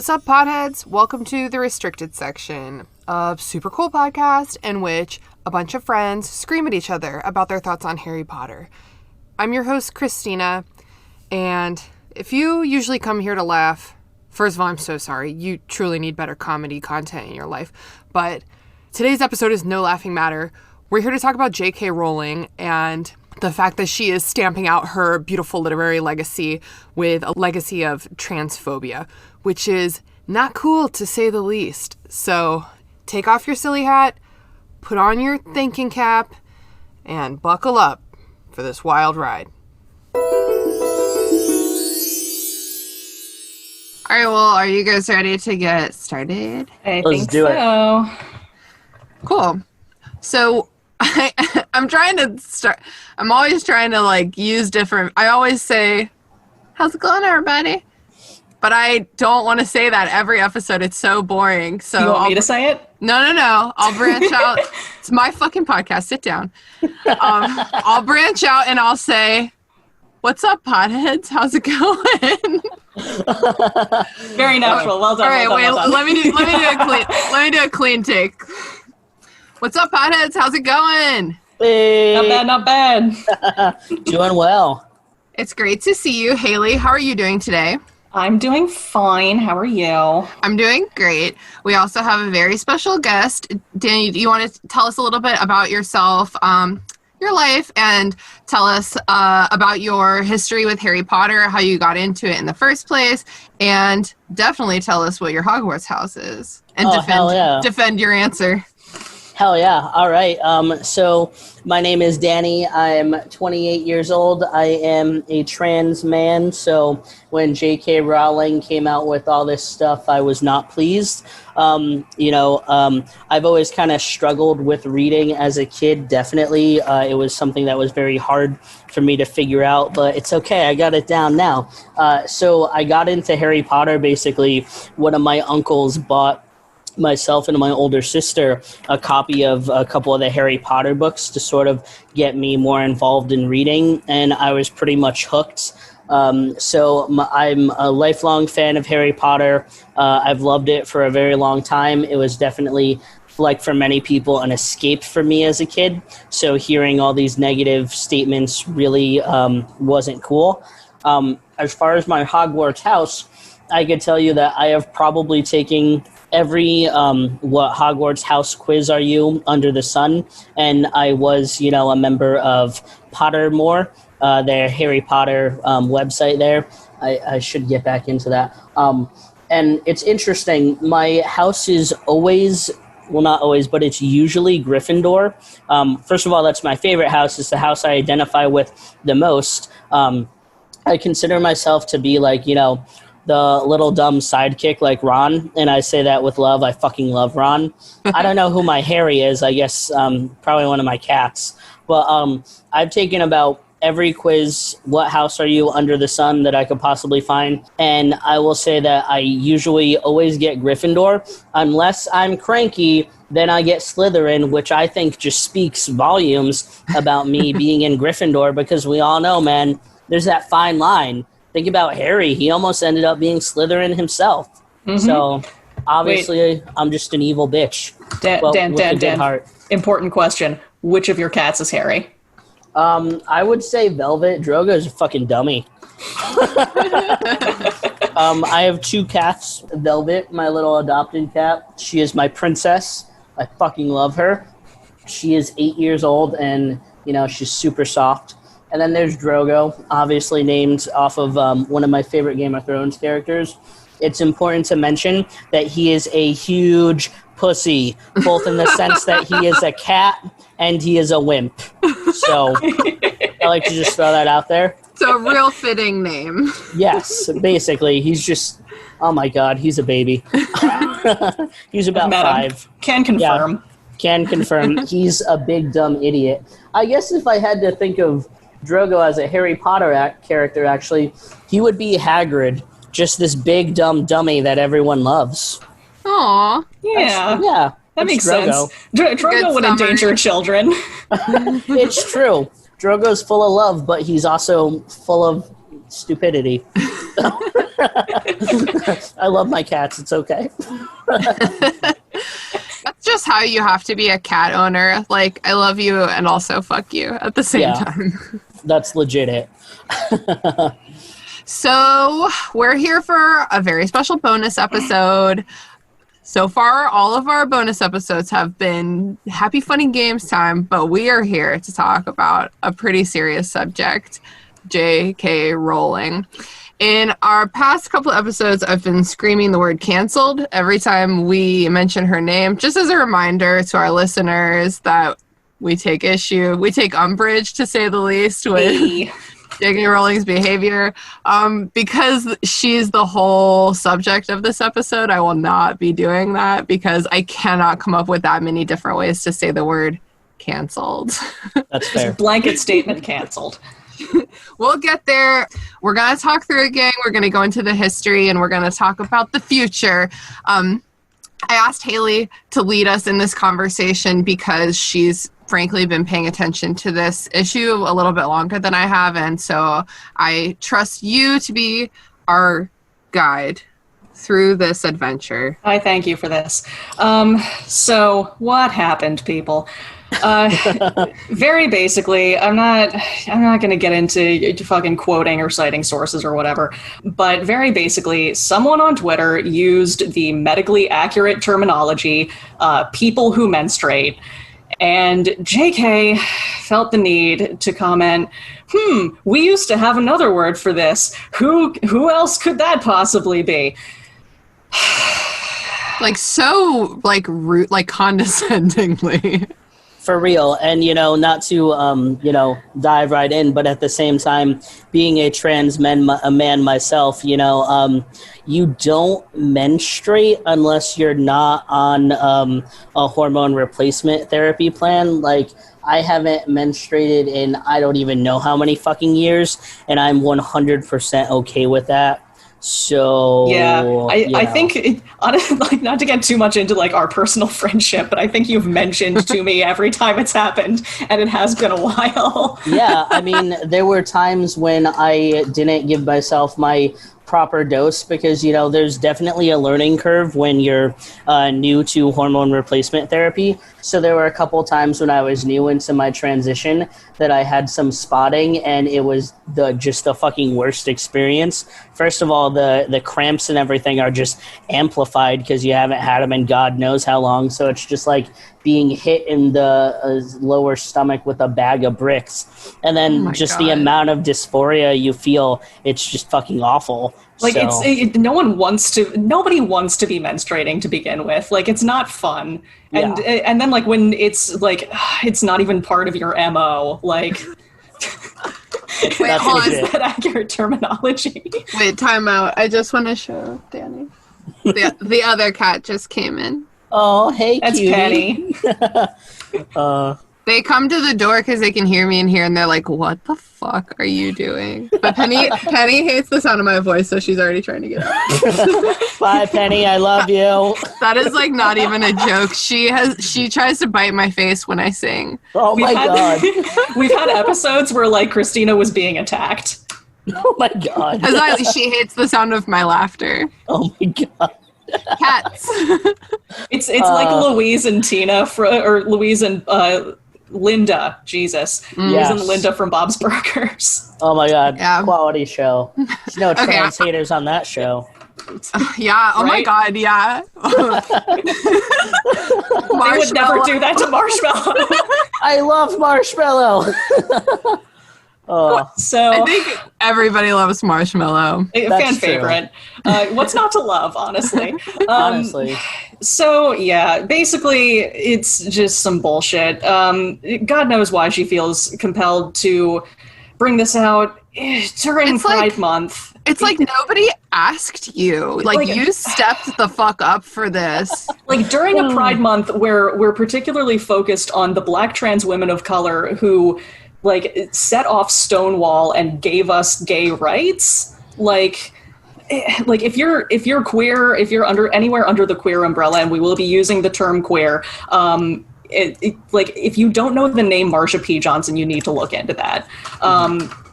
What's up, potheads? Welcome to the restricted section of Super Cool Podcast, in which a bunch of friends scream at each other about their thoughts on Harry Potter. I'm your host, Christina, and if you usually come here to laugh, first of all, I'm so sorry. You truly need better comedy content in your life. But today's episode is no laughing matter. We're here to talk about JK Rowling and the fact that she is stamping out her beautiful literary legacy with a legacy of transphobia, which is not cool to say the least. So take off your silly hat, put on your thinking cap, and buckle up for this wild ride. All right, well, are you guys ready to get started? Let's do it. Cool. So I'm trying to start. I'm always trying to use different. I always say, "How's it going, everybody?" But I don't want to say that every episode. It's so boring. So you want me to say it? No. I'll branch out. It's my fucking podcast. Sit down. I'll branch out and I'll say, "What's up, potheads? How's it going?" Very natural. Well done. All right, well done. let me do a clean take. What's up, potheads? How's it going? Hey. Not bad. Doing well. It's great to see you, Haley. How are you doing today? I'm doing fine. How are you? I'm doing great. We also have a very special guest. Danni, do you want to tell us a little bit about yourself, your life, and tell us about your history with Harry Potter, how you got into it in the first place, and definitely tell us what your Hogwarts house is, and defend your answer. Hell yeah. All right. So my name is Danni. I'm 28 years old. I am a trans man. So when JK Rowling came out with all this stuff, I was not pleased. I've always kind of struggled with reading as a kid. Definitely. It was something that was very hard for me to figure out, but it's okay. I got it down now. So I got into Harry Potter. Basically, one of my uncles bought myself and my older sister a copy of a couple of the Harry Potter books to sort of get me more involved in reading, and I was pretty much hooked. I'm a lifelong fan of Harry Potter. I've loved it for a very long time. It was definitely, like for many people, an escape for me as a kid. So hearing all these negative statements really wasn't cool. As far as my Hogwarts house, I could tell you that I have probably taken every what Hogwarts house quiz are you under the sun, and I was a member of Pottermore, their Harry Potter website there. I should get back into that, and it's interesting. My house is always, well, not always, but it's usually Gryffindor. First of all, that's my favorite house. It's the house I identify with the most. I consider myself to be the little dumb sidekick like Ron, and I say that with love. I fucking love Ron. I don't know who my Harry is. I guess probably one of my cats. But I've taken about every quiz, what house are you under the sun, that I could possibly find. And I will say that I usually always get Gryffindor. Unless I'm cranky, then I get Slytherin, which I think just speaks volumes about me being in Gryffindor, because we all know, man, there's that fine line. Think about Harry. He almost ended up being Slytherin himself. Mm-hmm. So, obviously, I'm just an evil bitch. Dan, heart. Important question. Which of your cats is Harry? I would say Velvet. Drogo's a fucking dummy. I have two cats. Velvet, my little adopted cat. She is my princess. I fucking love her. She is 8 years old, and, she's super soft. And then there's Drogo, obviously named off of one of my favorite Game of Thrones characters. It's important to mention that he is a huge pussy, both in the sense that he is a cat and he is a wimp. So I like to just throw that out there. It's a real fitting name. Yes, basically. He's just, oh my God, he's a baby. He's about 5. Can confirm. Yeah, can confirm. He's a big, dumb idiot. I guess if I had to think of Drogo as a Harry Potter character, actually, he would be Hagrid, just this big, dumb dummy that everyone loves. Aww. Yeah. That makes Drogo. sense. Drogo would endanger children. It's true. Drogo's full of love, but he's also full of stupidity. I love my cats. It's okay. That's just how you have to be a cat owner. Like, I love you and also fuck you at the same time. That's legit it. So, we're here for a very special bonus episode. So far, all of our bonus episodes have been happy, funny games time, but we are here to talk about a pretty serious subject, JK Rowling. In our past couple episodes, I've been screaming the word canceled every time we mention her name, just as a reminder to our listeners that we take umbrage, to say the least, with JK Rowling's behavior. Because she's the whole subject of this episode, I will not be doing that because I cannot come up with that many different ways to say the word canceled. That's fair. Blanket statement canceled. We'll get there. We're going to talk through it again. We're going to go into the history and we're going to talk about the future. I asked Haley to lead us in this conversation because she's frankly been paying attention to this issue a little bit longer than I have. And so I trust you to be our guide through this adventure. I thank you for this. So what happened, people? Very basically, I'm not going to get into fucking quoting or citing sources or whatever, but very basically, someone on Twitter used the medically accurate terminology, people who menstruate, and JK felt the need to comment, we used to have another word for this. Who else could that possibly be? Like, so, like, rude, like, condescendingly. For real. And, not to, dive right in, but at the same time, being a trans man myself, you don't menstruate unless you're not on a hormone replacement therapy plan. Like, I haven't menstruated in I don't even know how many fucking years, and I'm 100% okay with that. So I think honestly, not to get too much into like our personal friendship, but I think you've mentioned to me every time it's happened, and it has been a while. Yeah, I mean, there were times when I didn't give myself my proper dose because, there's definitely a learning curve when you're new to hormone replacement therapy. So there were a couple times when I was new into my transition that I had some spotting, and it was just the fucking worst experience. First of all, the cramps and everything are just amplified because you haven't had them in God knows how long. So it's just like being hit in the lower stomach with a bag of bricks. And then the amount of dysphoria you feel, it's just fucking awful. Like, nobody wants to be menstruating to begin with. Like, it's not fun. And then, like, when it's, like, it's not even part of your MO, like... Wait, hold on. Is that accurate terminology? Wait, time out. I just want to show Danny. The other cat just came in. Oh, hey, that's cutie. Penny. They come to the door because they can hear me in here, and they're like, what the fuck are you doing? But Penny hates the sound of my voice, so she's already trying to get out. Bye, Penny. I love you. That is, like, not even a joke. She tries to bite my face when I sing. Oh, my God. We've had episodes where, like, Christina was being attacked. Oh, my God. She hates the sound of my laughter. Oh, my God. Cats. It's like Louise and Tina, or Louise and... Linda, Jesus. Yes. And Linda from Bob's Burgers. Oh my God, quality show. There's no trans haters on that show. Yeah, oh my God, yeah. They would never do that to Marshmallow. I love Marshmallow. So I think everybody loves Marshmallow. Fan favorite. What's not to love, honestly? Honestly. So, yeah, basically, it's just some bullshit. God knows why she feels compelled to bring this out during Pride Month. It's like nobody asked you. Like, you stepped the fuck up for this. Like, during a Pride Month where we're particularly focused on the Black trans women of color who, like, set off Stonewall and gave us gay rights, like if you're queer, if you're anywhere under the queer umbrella, and we will be using the term queer, like, if you don't know the name Marsha P. Johnson, you need to look into that.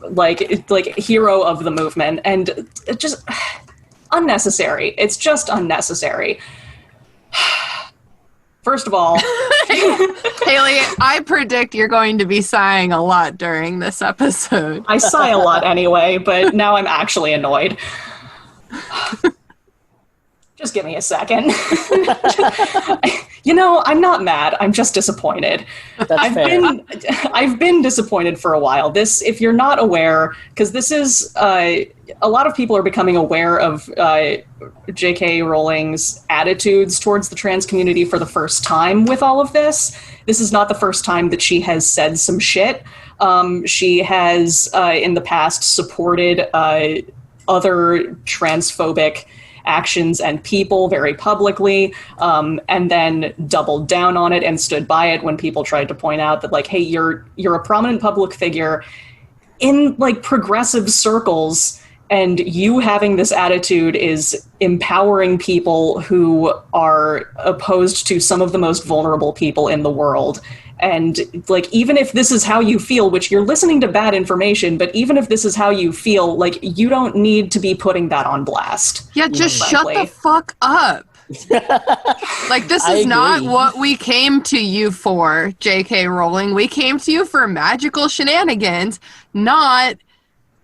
Like hero of the movement, and it just unnecessary. It's just unnecessary. First of all, Haley, I predict you're going to be sighing a lot during this episode. I sigh a lot anyway, but now I'm actually annoyed. Just give me a second. I'm not mad. I'm just disappointed. That's fair. I've been disappointed for a while. This, if you're not aware, because this is a lot of people are becoming aware of JK Rowling's attitudes towards the trans community for the first time with all of this. This is not the first time that she has said some shit. She has in the past supported other transphobic actions and people very publicly, and then doubled down on it and stood by it when people tried to point out that, like, hey, you're a prominent public figure in, like, progressive circles, and you having this attitude is empowering people who are opposed to some of the most vulnerable people in the world. And, like, even if this is how you feel, which you're listening to bad information, but even if this is how you feel, like, you don't need to be putting that on blast. Yeah, just shut the fuck up. Like, this is not what we came to you for, JK Rowling. We came to you for magical shenanigans, not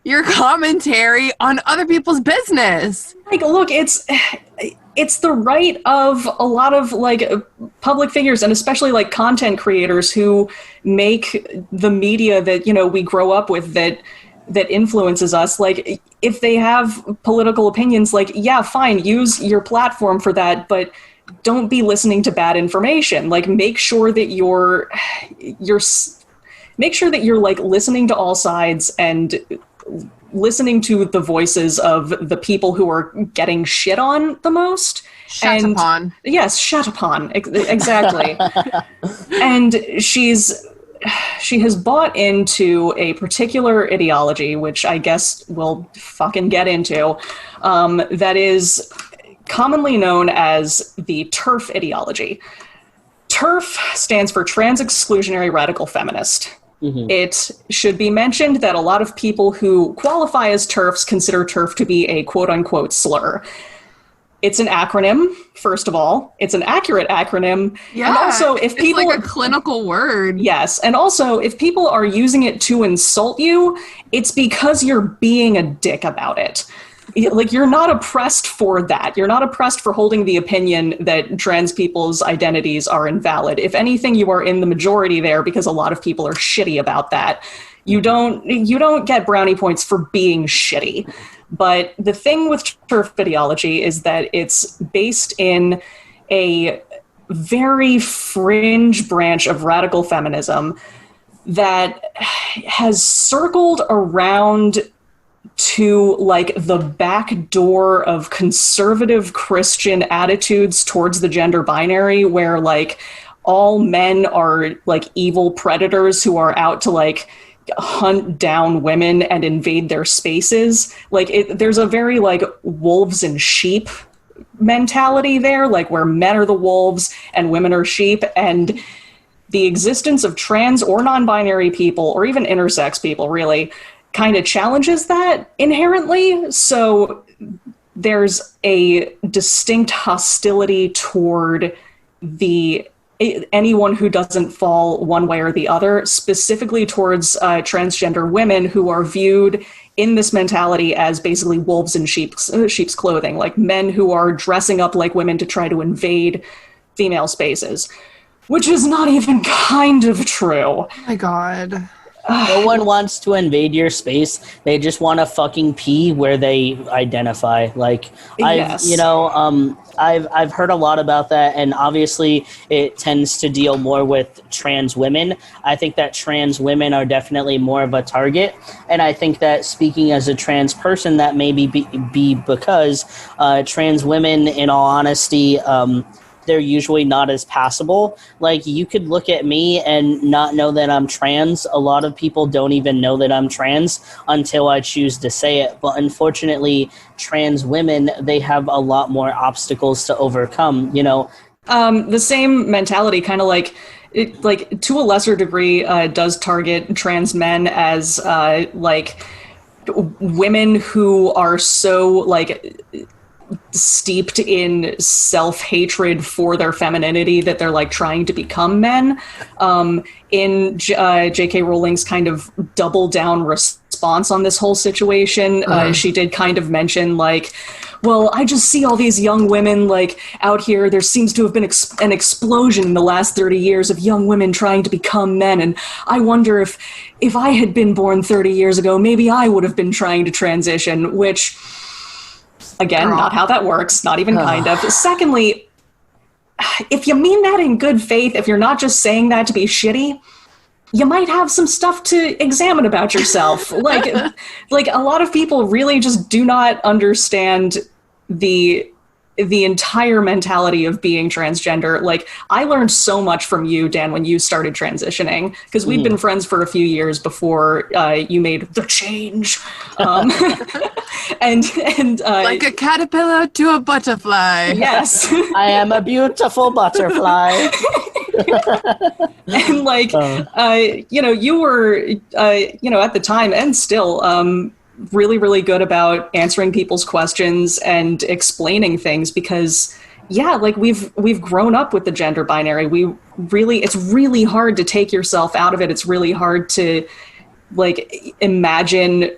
your commentary on other people's business. Like, look, it's the right of a lot of, like, public figures, and especially, like, content creators who make the media that, we grow up with that influences us. Like, if they have political opinions, like, yeah, fine, use your platform for that, but don't be listening to bad information. Like, make sure that you're like listening to all sides and listening to the voices of the people who are getting shit on the most. Shat upon. Yes, shat upon. Exactly. And she has bought into a particular ideology, which I guess we'll fucking get into, that is commonly known as the TERF ideology. TERF stands for Trans Exclusionary Radical Feminist. Mm-hmm. It should be mentioned that a lot of people who qualify as TERFs consider TERF to be a quote-unquote slur. It's an acronym, first of all. It's an accurate acronym. Yeah, and also, if people, it's like a clinical word. Yes, and also, if people are using it to insult you, it's because you're being a dick about it. Like, you're not oppressed for that. You're not oppressed for holding the opinion that trans people's identities are invalid. If anything, you are in the majority there because a lot of people are shitty about that. You don't get brownie points for being shitty. But the thing with TERF ideology is that it's based in a very fringe branch of radical feminism that has circled around to, like, the back door of conservative Christian attitudes towards the gender binary, where, like, all men are, like, evil predators who are out to, like, hunt down women and invade their spaces. Like, there's a very, like, wolves and sheep mentality there, like, where men are the wolves and women are sheep, and the existence of trans or non-binary people, or even intersex people, really, kind of challenges that inherently. So there's a distinct hostility toward anyone who doesn't fall one way or the other, specifically towards transgender women who are viewed in this mentality as basically wolves in sheep's clothing, like men who are dressing up like women to try to invade female spaces, which is not even kind of true. Oh my God. No one wants to invade your space. They just want to fucking pee where they identify. Like, yes. I've heard a lot about that, and obviously it tends to deal more with trans women. I think that trans women are definitely more of a target, and I think that, speaking as a trans person, that may be because trans women, in all honesty, they're usually not as passable. Like, you could look at me and not know that I'm trans. A lot of people don't even know that I'm trans until I choose to say it. But unfortunately, trans women, they have a lot more obstacles to overcome, The same mentality, kind of like, to a lesser degree, does target trans men as, women who are so, steeped in self-hatred for their femininity that they're like trying to become men. In JK Rowling's kind of double down response on this whole situation, she did kind of mention like, well, I just see all these young women like out here. There seems to have been an explosion in the last 30 years of young women trying to become men. And I wonder if I had been born 30 years ago, maybe I would have been trying to transition, which, again, not how that works, not even kind of. Secondly, if you mean that in good faith, if you're not just saying that to be shitty, you might have some stuff to examine about yourself. like a lot of people really just do not understand the entire mentality of being transgender. Like, I learned so much from you, Dan, when you started transitioning, because we'd been friends for a few years before you made the change. And like a caterpillar to a butterfly. Yes. I am a beautiful butterfly. And like, you were, at the time and still, really, really good about answering people's questions and explaining things because, yeah, like we've grown up with the gender binary. It's really hard to take yourself out of it. It's really hard to like imagine,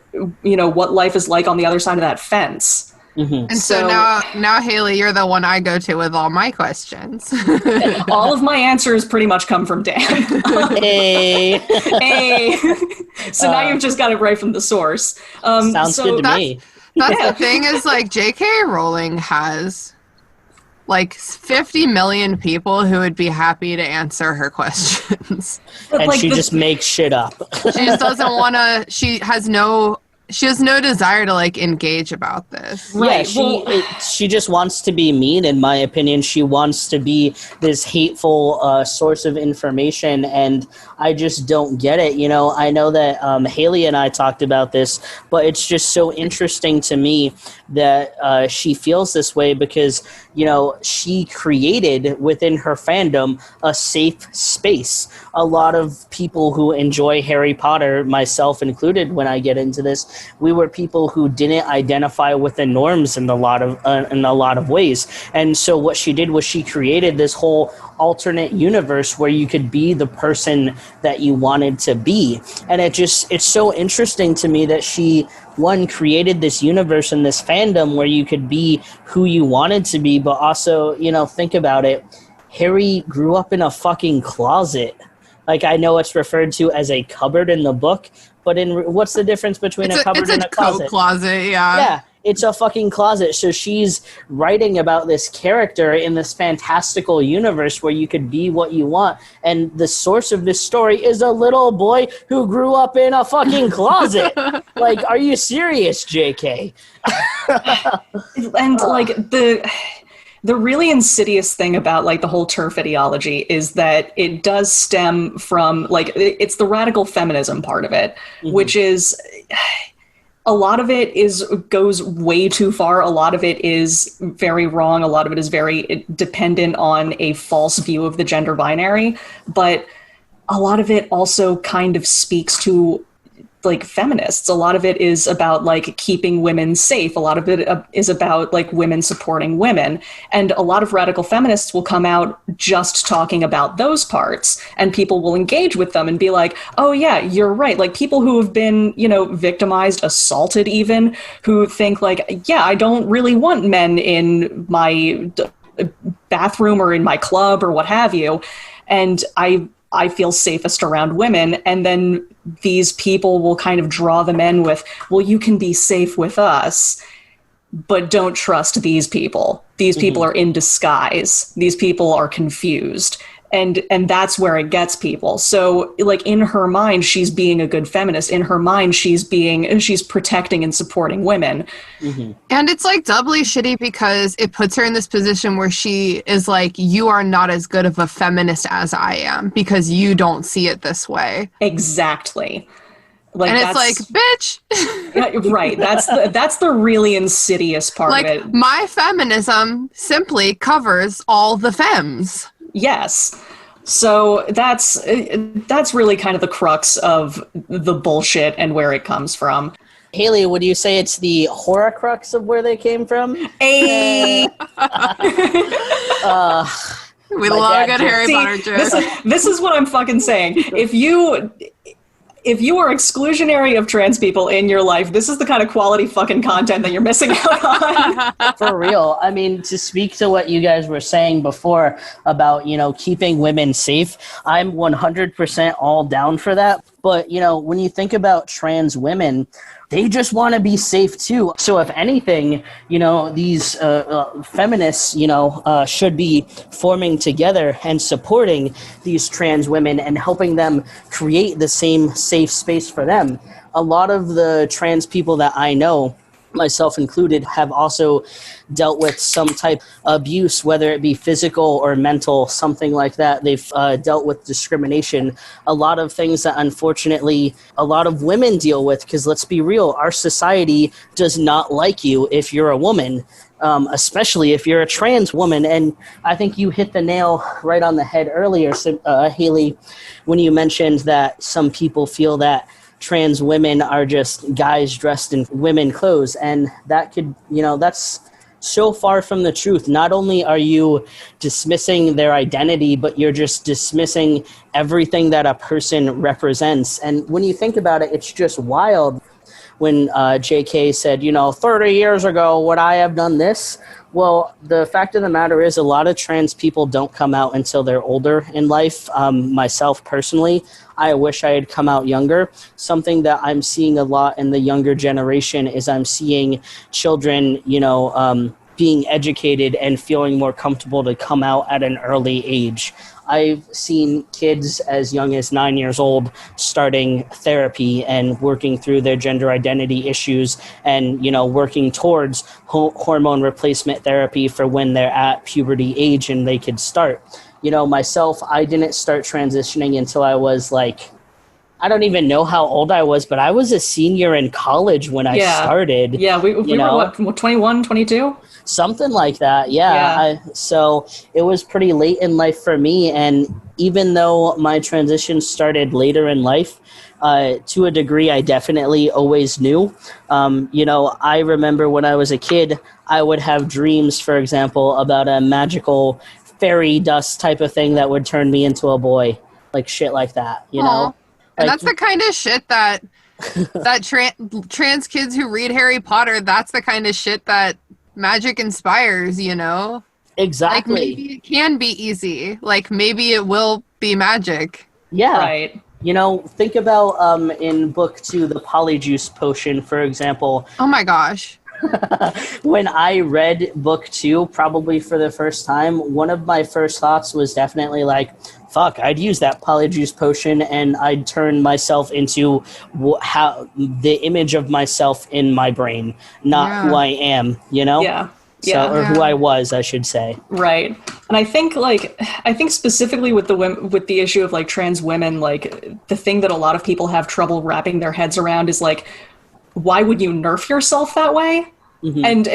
what life is like on the other side of that fence. Mm-hmm. And so now, Haley, you're the one I go to with all my questions. All of my answers pretty much come from Dan. Hey. So now you've just got it right from the source. Sounds good to me. That's the thing is, like, JK Rowling has like 50 million people who would be happy to answer her questions. And like, she just makes shit up. She just doesn't want to. She has no desire to like engage about this. Right. Yeah, she just wants to be mean, in my opinion. She wants to be this hateful source of information, and I just don't get it. I know that Haley and I talked about this, but it's just so interesting to me that she feels this way because, she created within her fandom a safe space. A lot of people who enjoy Harry Potter, myself included when I get into this, we were people who didn't identify with the norms in a lot of ways. And so what she did was she created this whole alternate universe where you could be the person that you wanted to be. And it's so interesting to me that she created this universe and this fandom where you could be who you wanted to be, but also, think about it. Harry grew up in a fucking closet. Like, I know it's referred to as a cupboard in the book, but what's the difference between a cupboard and a closet? It's a closet, yeah. Yeah, it's a fucking closet. So she's writing about this character in this fantastical universe where you could be what you want. And the source of this story is a little boy who grew up in a fucking closet. Like, are you serious, JK? And like the really insidious thing about like the whole TERF ideology is that it does stem from like, it's the radical feminism part of it, which is, a lot of it goes way too far. A lot of it is very wrong. A lot of it is very dependent on a false view of the gender binary. But a lot of it also kind of speaks to like feminists. A lot of it is about like keeping women safe. A lot of it is about like women supporting women. And a lot of radical feminists will come out just talking about those parts, and people will engage with them and be like, oh yeah, you're right. Like people who have been, victimized, assaulted even, who think like, yeah, I don't really want men in my bathroom or in my club or what have you. And I feel safest around women. And then these people will kind of draw them in with, well, you can be safe with us, but don't trust these people. These people are in disguise. These people are confused. And that's where it gets people. So like in her mind, she's being a good feminist. In her mind, she's protecting and supporting women. Mm-hmm. And it's like doubly shitty because it puts her in this position where she is like, you are not as good of a feminist as I am because you don't see it this way. Exactly. Like, and it's like, bitch. Right. That's the really insidious part like, of it. My feminism simply covers all the femmes. Yes. So that's really kind of the crux of the bullshit and where it comes from. Haley, would you say it's the horcrux of where they came from? Hey. We love a good Harry Potter joke. This is what I'm fucking saying. If you are exclusionary of trans people in your life, this is the kind of quality fucking content that you're missing out on. For real. I mean, to speak to what you guys were saying before about, keeping women safe, I'm 100% all down for that. But, when you think about trans women, they just want to be safe too. So if anything, these feminists, should be forming together and supporting these trans women and helping them create the same safe space for them. A lot of the trans people that I know, myself included, have also dealt with some type of abuse, whether it be physical or mental, something like that. They've dealt with discrimination, a lot of things that unfortunately a lot of women deal with, because let's be real, our society does not like you if you're a woman, especially if you're a trans woman. And I think you hit the nail right on the head earlier, Haley, when you mentioned that some people feel that trans women are just guys dressed in women clothes, and that could, that's so far from the truth. Not only are you dismissing their identity, but you're just dismissing everything that a person represents. And when you think about it, it's just wild. When JK said, 30 years ago, would I have done this? Well, the fact of the matter is a lot of trans people don't come out until they're older in life. Myself personally, I wish I had come out younger. Something that I'm seeing a lot in the younger generation is I'm seeing children, being educated and feeling more comfortable to come out at an early age. I've seen kids as young as 9 years old starting therapy and working through their gender identity issues and, working towards hormone replacement therapy for when they're at puberty age and they could start. Myself, I didn't start transitioning until I was I don't even know how old I was, but I was a senior in college when I started. Yeah, we were, 21, 22? Something like that, yeah. So it was pretty late in life for me, and even though my transition started later in life, to a degree, I definitely always knew. I remember when I was a kid, I would have dreams, for example, about a magical fairy dust type of thing that would turn me into a boy, shit like that, know? And that's the kind of shit that trans kids who read Harry Potter, that's the kind of shit that magic inspires, Exactly. Maybe it can be easy. Maybe it will be magic. Yeah. Right. Think about in book 2, the Polyjuice potion, for example. Oh my gosh. When I read book 2, probably for the first time, one of my first thoughts was definitely fuck, I'd use that Polyjuice potion and I'd turn myself into the image of myself in my brain, not who I am, Yeah. Who I was, I should say. Right. And I think specifically with the issue of trans women, the thing that a lot of people have trouble wrapping their heads around is why would you nerf yourself that way? Mm-hmm. And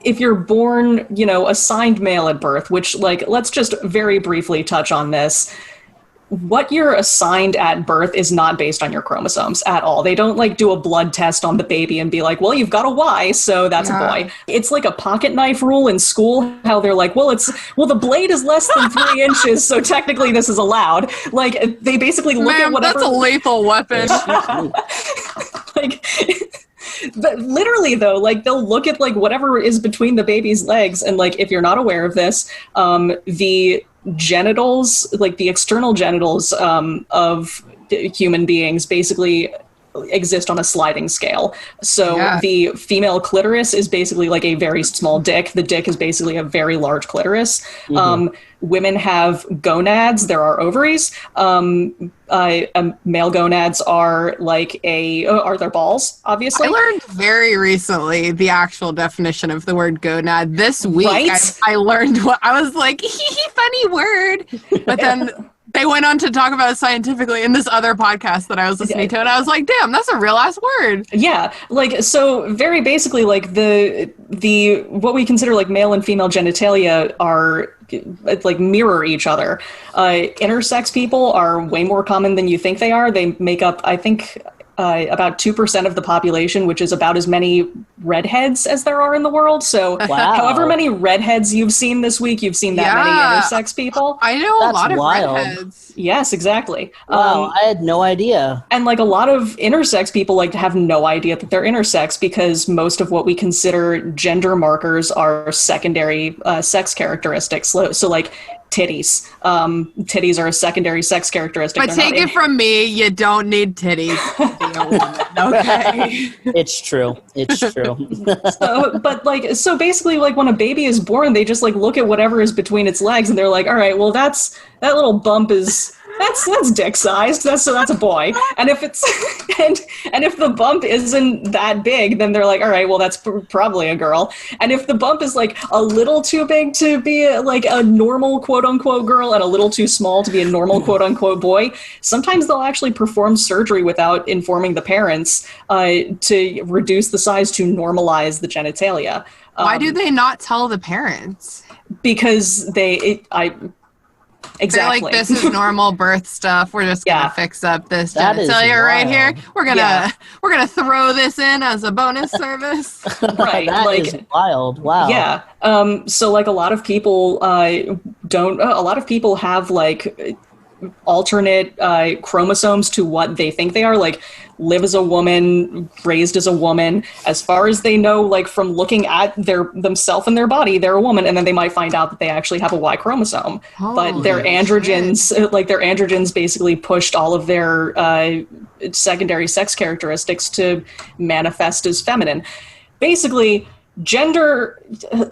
if you're born, assigned male at birth, which let's just very briefly touch on this. What you're assigned at birth is not based on your chromosomes at all. They don't do a blood test on the baby and be well, you've got a Y, so that's a boy. It's like a pocket knife rule in school, how they're the blade is less than 3 inches, so technically this is allowed. They basically look at whatever. That's a lethal weapon. But literally though, they'll look at whatever is between the baby's legs, and if you're not aware of this, the genitals, the external genitals of human beings basically exist on a sliding scale. So the female clitoris is basically a very small dick. The dick is basically a very large clitoris. Mm-hmm. Women have gonads. There are ovaries. Male gonads are are their balls, obviously. I learned very recently the actual definition of the word gonad. This week, right? I learned what I was funny word. But then they went on to talk about it scientifically in this other podcast that I was listening to, and I was damn, that's a real ass word. Yeah, so very basically, the what we consider male and female genitalia are mirror each other. Intersex people are way more common than you think they are. They make up, I think about 2% of the population, which is about as many redheads as there are in the world. So however many redheads you've seen this week, you've seen that many intersex people. I know That's a lot of wild. redheads. Yes, exactly. Wow, I had no idea. And like a lot of intersex people like to have no idea that they're intersex because most of what we consider gender markers are secondary sex characteristics. So like titties. Titties are a secondary sex characteristic. But take it from me, you don't need titties to be a woman, okay? It's true. It's true. So basically, like when a baby is born, they just like look at whatever is between its legs and they're like, all right, well that little bump is that's dick sized. That's a boy. And if it's and if the bump isn't that big, then they're like, all right, well that's probably a girl. And if the bump is like a little too big to be like a normal quote unquote girl and a little too small to be a normal quote unquote boy, sometimes they'll actually perform surgery without informing the parents to reduce the size to normalize the genitalia. Why do they not tell the parents? Because exactly. They're like, this is normal birth stuff. We're just gonna fix up this genitalia right here. We're gonna throw this in as a bonus service. Right. That is wild. Wow. Yeah. So like a lot of people have like alternate chromosomes to what they think they are, like live as a woman, raised as a woman. As far as they know, like from looking at themselves and their body, they're a woman, and then they might find out that they actually have a Y chromosome. But their androgens basically pushed all of their secondary sex characteristics to manifest as feminine. Basically, gender,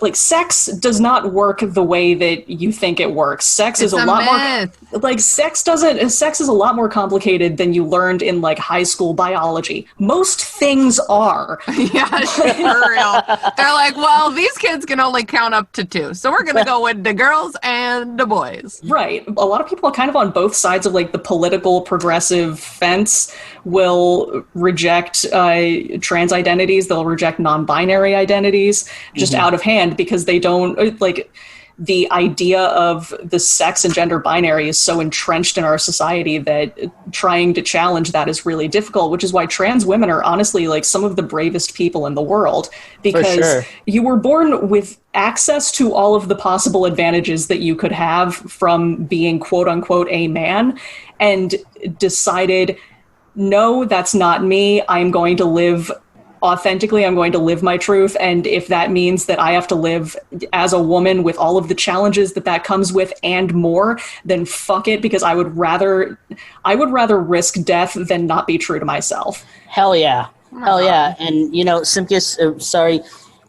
like sex does not work the way that you think it works. Sex is a lot more like sex is a lot more complicated than you learned in like high school biology. Most things are. Yeah, for real. They're like, well, these kids can only count up to 2, so we're gonna go with the girls and the boys. Right. A lot of people kind of on both sides of like the political progressive fence will reject trans identities. They'll reject non-binary identities just out of hand because they don't like the idea of the sex and gender binary is so entrenched in our society that trying to challenge that is really difficult, which is why trans women are honestly like some of the bravest people in the world, because you were born with access to all of the possible advantages that you could have from being quote unquote a man, and decided, no, that's not me. I'm going to live authentically. I'm going to live my truth. And if that means that I have to live as a woman with all of the challenges that comes with and more, then fuck it, because I would rather risk death than not be true to myself. Hell yeah. Hell yeah. And, you know, Simkus, sorry,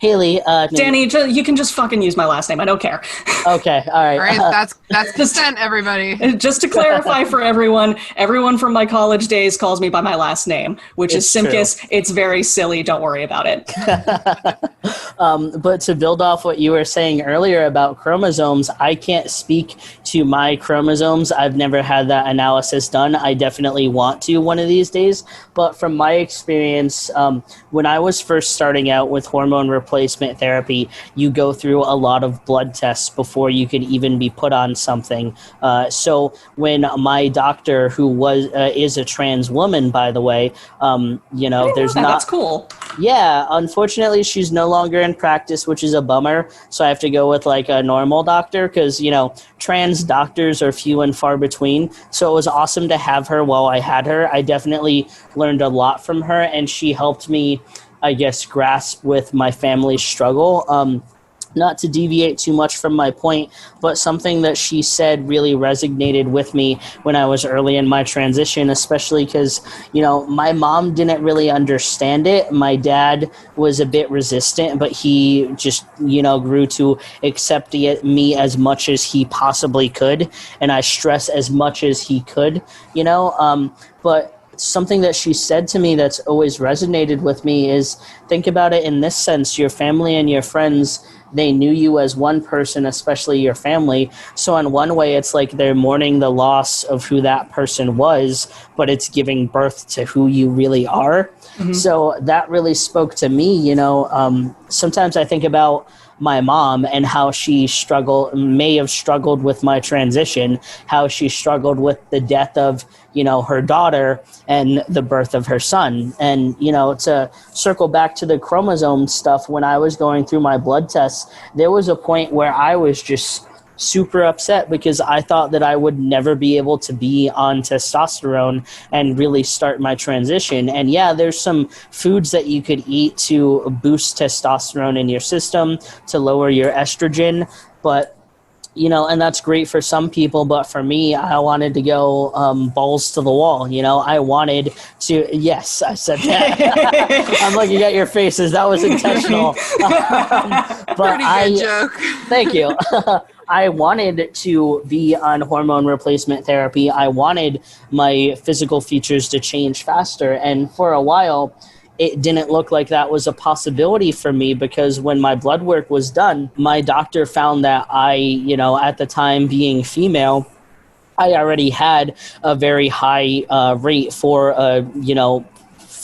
Haley. Danni, you can just fucking use my last name. I don't care. Okay, all right. All right, that's consent, everybody. Just to clarify for everyone from my college days calls me by my last name, which is Simkus. True. It's very silly. Don't worry about it. But to build off what you were saying earlier about chromosomes, I can't speak to my chromosomes. I've never had that analysis done. I definitely want to one of these days. But from my experience, when I was first starting out with hormone replacement therapy, you go through a lot of blood tests before you could even be put on something. So when my doctor, who is a trans woman, by the way, that's cool. Yeah, unfortunately, she's no longer in practice, which is a bummer. So I have to go with like a normal doctor because, you know, trans doctors are few and far between. So it was awesome to have her while I had her. I definitely learned a lot from her, and she helped me, I guess, grasp with my family's struggle. Not to deviate too much from my point, but something that she said really resonated with me when I was early in my transition, especially because, you know, my mom didn't really understand it. My dad was a bit resistant, but he just, you know, grew to accept me as much as he possibly could. And I stress as much as he could, you know, but something that she said to me that's always resonated with me is, think about it in this sense: your family and your friends, they knew you as one person, especially your family. So in one way, it's like they're mourning the loss of who that person was, but it's giving birth to who you really are. Mm-hmm. So that really spoke to me, you know. Sometimes I think about my mom and how she may have struggled with my transition, how she struggled with the death of, her daughter and the birth of her son. And, to circle back to the chromosome stuff, when I was going through my blood tests, there was a point where I was just super upset because I thought that I would never be able to be on testosterone and really start my transition. And yeah, there's some foods that you could eat to boost testosterone in your system, to lower your estrogen, but and that's great for some people, but for me, I wanted to go balls to the wall. I wanted to. Yes, I said that. I'm looking at your faces. That was intentional. But pretty good joke. Thank you. I wanted to be on hormone replacement therapy. I wanted my physical features to change faster, and for a while, it didn't look like that was a possibility for me because when my blood work was done, my doctor found that I, at the time being female, I already had a very high rate for,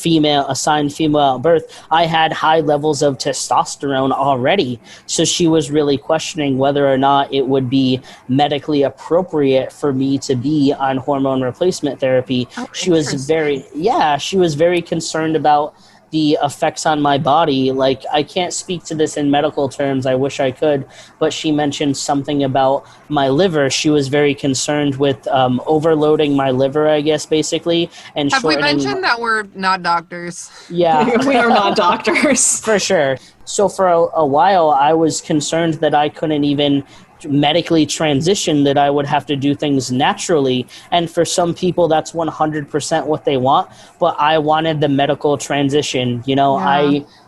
assigned female at birth. I had high levels of testosterone already. So she was really questioning whether or not it would be medically appropriate for me to be on hormone replacement therapy. She was very concerned about the effects on my body. Like, I can't speak to this in medical terms. I wish I could, but she mentioned something about my liver. She was very concerned with overloading my liver, I guess, basically. And have we mentioned that we're not doctors? Yeah. We are not doctors. For sure. So for a while, I was concerned that I couldn't even medically transition, that I would have to do things naturally. And for some people, that's 100% what they want. But I wanted the medical transition.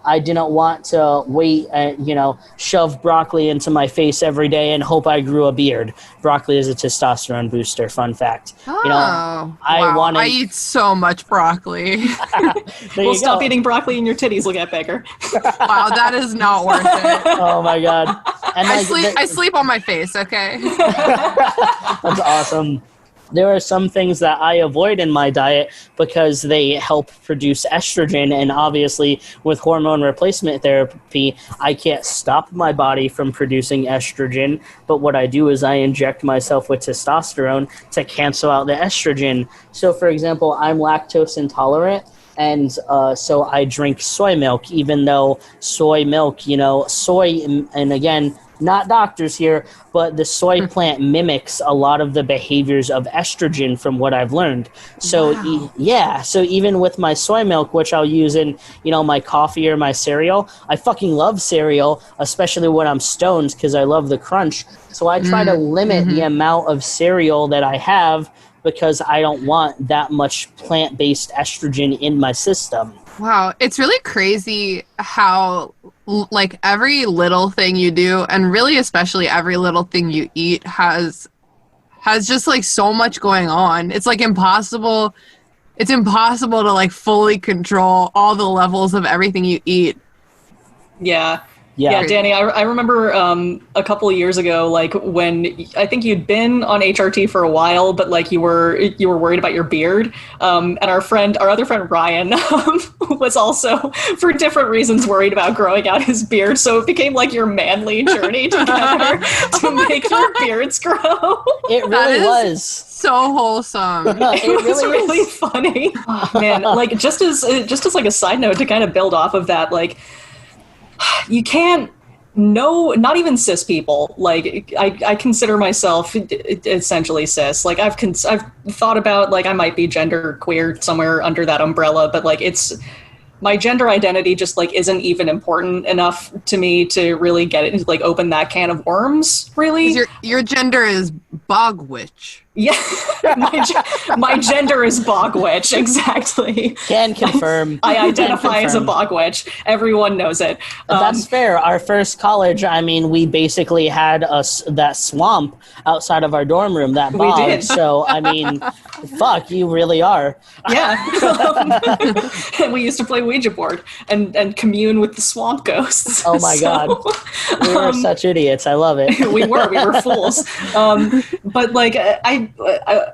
I didn't want to wait and, shove broccoli into my face every day and hope I grew a beard. Broccoli is a testosterone booster, fun fact. I eat so much broccoli. Well, stop eating broccoli and your titties will get bigger. Wow, that is not worth it. Oh my God. And I sleep on my face, okay? That's awesome. There are some things that I avoid in my diet because they help produce estrogen, and obviously with hormone replacement therapy, I can't stop my body from producing estrogen, but what I do is I inject myself with testosterone to cancel out the estrogen. So for example, I'm lactose intolerant, and so I drink soy milk, even though soy milk, soy, and again, not doctors here, but the soy plant mimics a lot of the behaviors of estrogen from what I've learned. So so even with my soy milk, which I'll use in, my coffee or my cereal, I fucking love cereal, especially when I'm stoned because I love the crunch. So I try to limit the amount of cereal that I have because I don't want that much plant-based estrogen in my system. Wow, it's really crazy how every little thing you do, and really especially every little thing you eat, has just so much going on. It's impossible. It's impossible to fully control all the levels of everything you eat. Yeah, Danni, I remember a couple of years ago, when I think you'd been on HRT for a while, but you were worried about your beard. And our other friend Ryan, was also for different reasons worried about growing out his beard. So it became your manly journey together to make your beards grow. It really was so wholesome. It was really funny. Oh, man, just as a side note to kind of build off of that, you can't, not even cis people. I consider myself essentially cis. I've thought about I might be gender queer somewhere under that umbrella, but it's my gender identity just isn't even important enough to me to really get it, open that can of worms. Really, your gender is bog witch. Yeah, my gender is bog witch, exactly. Can confirm. I identify as a bog witch. Everyone knows it. That's fair. Our first college, we basically had that swamp outside of our dorm room, that bog. We did. So, Fuck, you really are. Yeah. And we used to play Ouija board and commune with the swamp ghosts. Oh my God. We were such idiots. I love it. we were fools. But like, I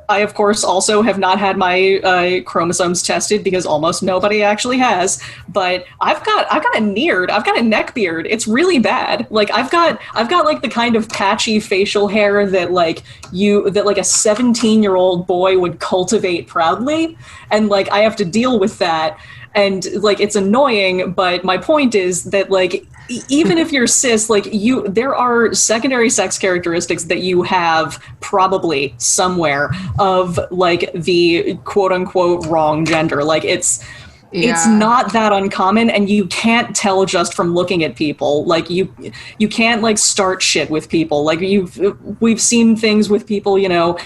of course also have not had my chromosomes tested because almost nobody actually has. But I've got a neared. I've got a neck beard. It's really bad. Like I've got like the kind of patchy facial hair that like a 17-year-old boy would cultivate proudly, and like I have to deal with that. And like it's annoying, but my point is that like even if you're cis, like there are secondary sex characteristics that you have probably somewhere of like the quote unquote wrong gender. Like it's not that uncommon, and you can't tell just from looking at people. Like you can't like start shit with people. Like we've seen things with people, you know.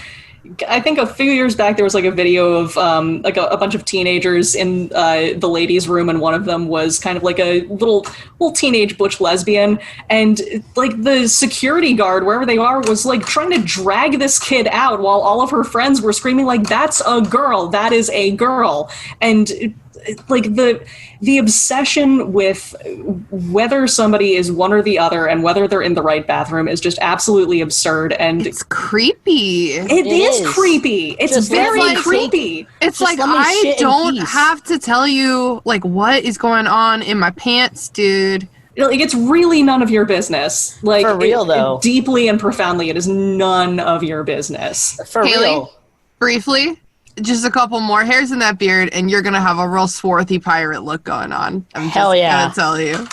I think a few years back there was like a video of like a bunch of teenagers in the ladies' room, and one of them was kind of like a little teenage butch lesbian, and like the security guard wherever they are was like trying to drag this kid out while all of her friends were screaming like, "That's a girl, that is a girl," and like the obsession with whether somebody is one or the other and whether they're in the right bathroom is just absolutely absurd, and it's creepy. It is creepy. It's just very creepy. It's like I don't have to tell you like what is going on in my pants, dude. Like it's really none of your business. Like for real though, deeply and profoundly, it is none of your business. For Haley, real. Briefly. Just a couple more hairs in that beard, and you're gonna have a real swarthy pirate look going on. I'm just gonna tell you.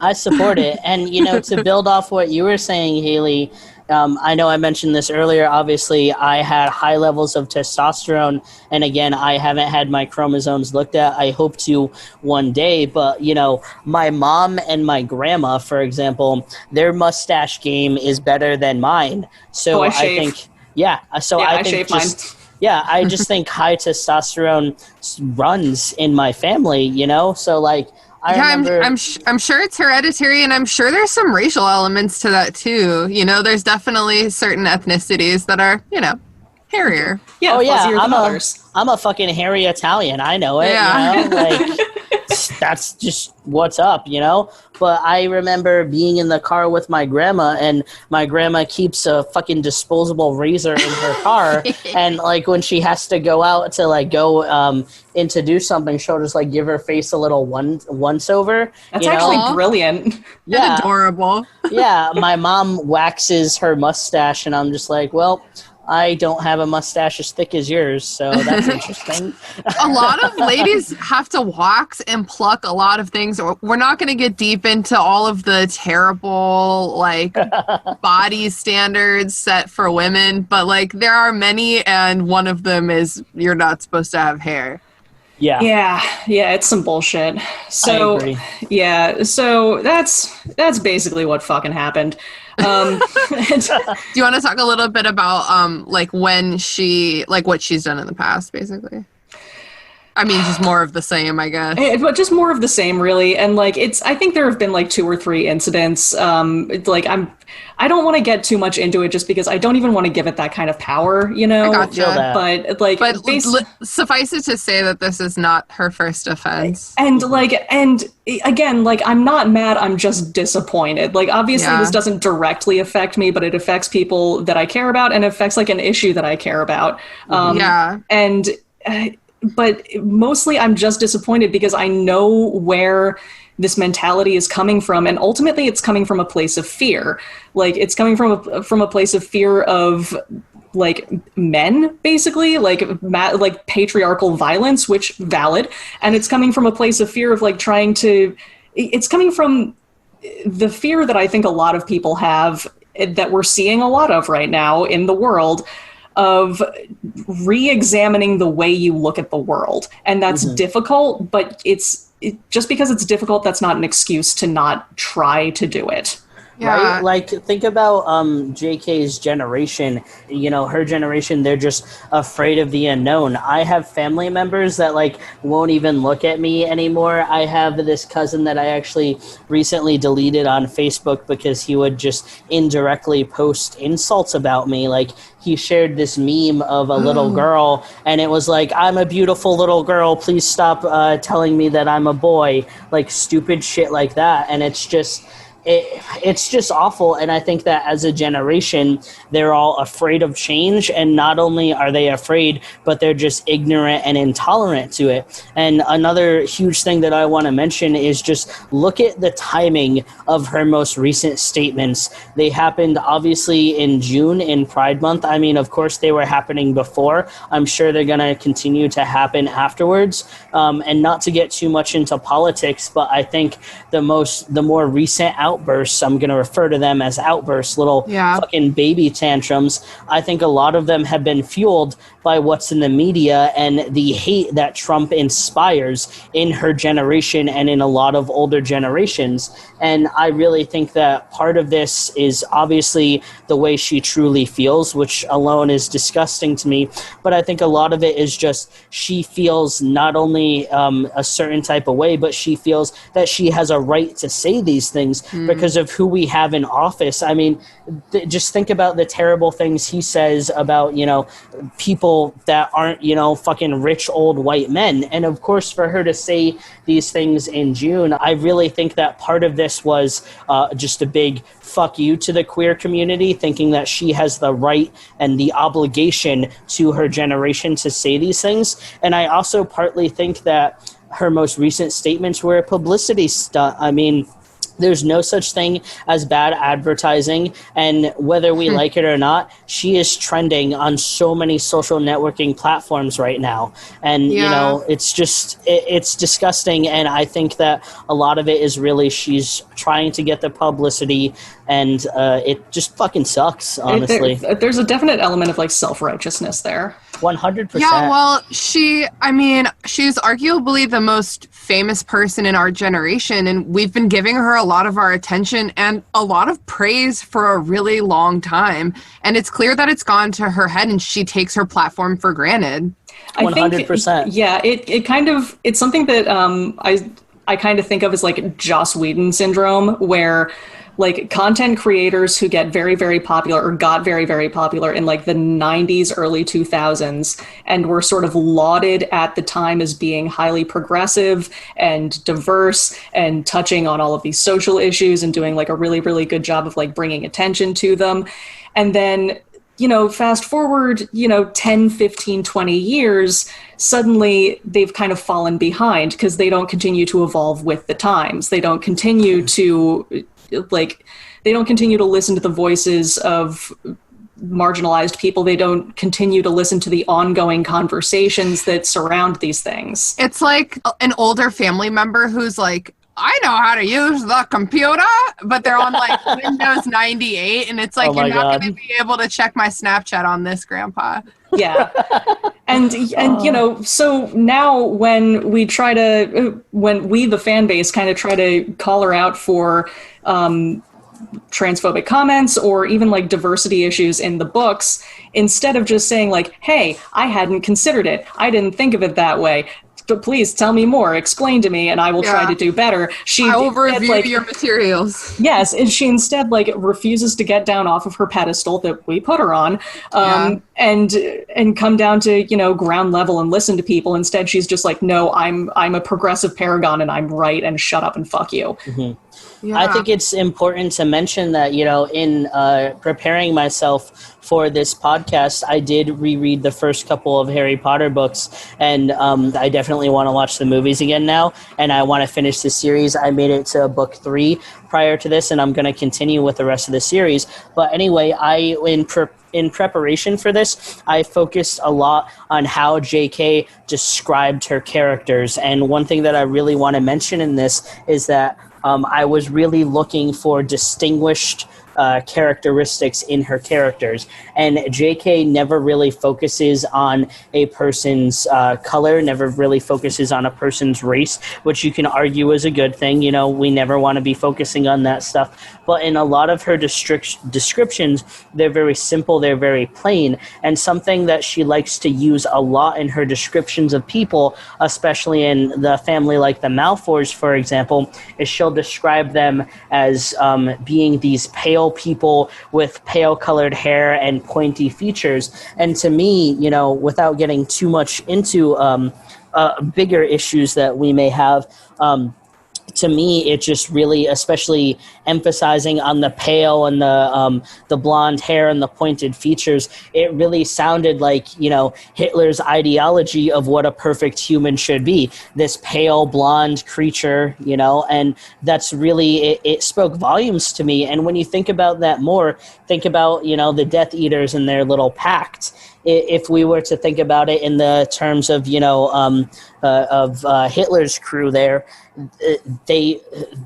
I support it. And, you know, to build off what you were saying, Haley, I know I mentioned this earlier. Obviously, I had high levels of testosterone. And again, I haven't had my chromosomes looked at. I hope to one day. But, you know, my mom and my grandma, for example, their mustache game is better than mine. So I think, I think mine. Yeah, I just think high testosterone runs in my family, you know? So, like, I remember... I'm sure it's hereditary, and I'm sure there's some racial elements to that, too. You know, there's definitely certain ethnicities that are, you know, hairier. Yeah, I'm a fucking hairy Italian. I know it, you know? Like, that's just what's up, you know? But I remember being in the car with my grandma, and my grandma keeps a fucking disposable razor in her car, and like when she has to go out to like go in to do something, she'll just like give her face a little once over. That's actually brilliant. Yeah, adorable. Yeah, my mom waxes her mustache, and I'm just like, well, I don't have a mustache as thick as yours, so that's interesting. A lot of ladies have to wax and pluck a lot of things. We're not going to get deep into all of the terrible, like, body standards set for women, but, like, there are many, and one of them is you're not supposed to have hair. Yeah, it's some bullshit. So, I agree. Yeah, so that's basically what fucking happened. Do you want to talk a little bit about like when what she's done in the past, basically? I mean, just more of the same, I guess. But just more of the same, really. And like, I think there have been like 2 or 3 incidents. Like I don't want to get too much into it just because I don't even want to give it that kind of power, you know? I gotcha. But like, suffice it to say that this is not her first offense. And again, like, I'm not mad, I'm just disappointed. Like, obviously this doesn't directly affect me, but it affects people that I care about, and it affects like an issue that I care about. But mostly I'm just disappointed because I know where this mentality is coming from, and ultimately it's coming from a place of fear. Like, it's coming from a place of fear of like men, basically, like patriarchal violence, which valid, and it's coming from a place of fear of like it's coming from the fear that I think a lot of people have, that we're seeing a lot of right now in the world, of re-examining the way you look at the world. And that's difficult, but just because it's difficult, that's not an excuse to not try to do it. Yeah. Right? Like, think about JK's generation. You know, her generation, they're just afraid of the unknown. I have family members that, like, won't even look at me anymore. I have this cousin that I actually recently deleted on Facebook because he would just indirectly post insults about me. Like, he shared this meme of a little girl, and it was like, I'm a beautiful little girl, please stop telling me that I'm a boy. Like, stupid shit like that. And it's just it's just awful. And I think that as a generation, they're all afraid of change, and not only are they afraid, but they're just ignorant and intolerant to it. And another huge thing that I want to mention is just look at the timing of her most recent statements. They happened obviously in June, in Pride Month. I mean, of course they were happening before. I'm sure they're going to continue to happen afterwards. And not to get too much into politics, but I think the more recent outbursts, I'm going to refer to them as outbursts, little fucking baby tantrums. I think a lot of them have been fueled by what's in the media and the hate that Trump inspires in her generation and in a lot of older generations. And I really think that part of this is obviously the way she truly feels, which alone is disgusting to me. But I think a lot of it is just she feels not only a certain type of way, but she feels that she has a right to say these things because of who we have in office. I mean, just think about the terrible things he says about, you know, people that aren't, you know, fucking rich old white men. And of course, for her to say these things in June, I really think that part of this was just a big fuck you to the queer community, thinking that she has the right and the obligation to her generation to say these things. And I also partly think that her most recent statements were a publicity stunt. I mean, there's no such thing as bad advertising, and whether we like it or not, she is trending on so many social networking platforms right now. And, you know, it's just, it's disgusting. And I think that a lot of it is really she's trying to get the publicity, and it just fucking sucks, honestly. There's a definite element of, like, self-righteousness there. 100%. Yeah, well, she's arguably the most famous person in our generation, and we've been giving her a lot of our attention and a lot of praise for a really long time. And it's clear that it's gone to her head and she takes her platform for granted. 100%. Yeah, it's something that I kind of think of as like Joss Whedon syndrome, where like content creators who get very, very popular or got very, very popular in like the 90s, early 2000s, and were sort of lauded at the time as being highly progressive and diverse and touching on all of these social issues and doing like a really, really good job of like bringing attention to them. And then, you know, fast forward, 10, 15, 20 years, suddenly they've kind of fallen behind because they don't continue to evolve with the times. They don't continue to listen to the voices of marginalized people. They don't continue to listen to the ongoing conversations that surround these things. It's like an older family member who's like, I know how to use the computer, but they're on like Windows 98, and it's like, you're not going to be able to check my Snapchat on this, Grandpa. Yeah. And so now when we, the fan base, kind of try to call her out for transphobic comments or even like diversity issues in the books, instead of just saying like, hey, I hadn't considered it, I didn't think of it that way, please tell me more, explain to me, and I will try to do better. I will review your materials. Yes, and she instead refuses to get down off of her pedestal that we put her on, and come down to ground level and listen to people. Instead, she's just like, no, I'm a progressive paragon and I'm right, and shut up and fuck you. Mm-hmm. Yeah. I think it's important to mention that, in preparing myself for this podcast, I did reread the first couple of Harry Potter books, and I definitely want to watch the movies again now, and I want to finish the series. I made it to book 3 prior to this, and I'm going to continue with the rest of the series. But anyway, in preparation for this, I focused a lot on how JK described her characters, and one thing that I really want to mention in this is that I was really looking for distinguished characteristics in her characters. And JK never really focuses on a person's color, never really focuses on a person's race, which you can argue is a good thing. You know, we never want to be focusing on that stuff. But in a lot of her descriptions, they're very simple, they're very plain. And something that she likes to use a lot in her descriptions of people, especially in the family like the Malfoys, for example, is she'll describe them as being these pale people with pale colored hair and pointy features. And to me, you know, without getting too much into bigger issues that we may have, to me, it just really, especially emphasizing on the pale and the blonde hair and the pointed features, it really sounded like, you know, Hitler's ideology of what a perfect human should be. This pale blonde creature, you know, and that's really, it spoke volumes to me. And when you think about that more, think about, you know, the Death Eaters and their little pact. If we were to think about it in the terms of, you know, of Hitler's crew there, they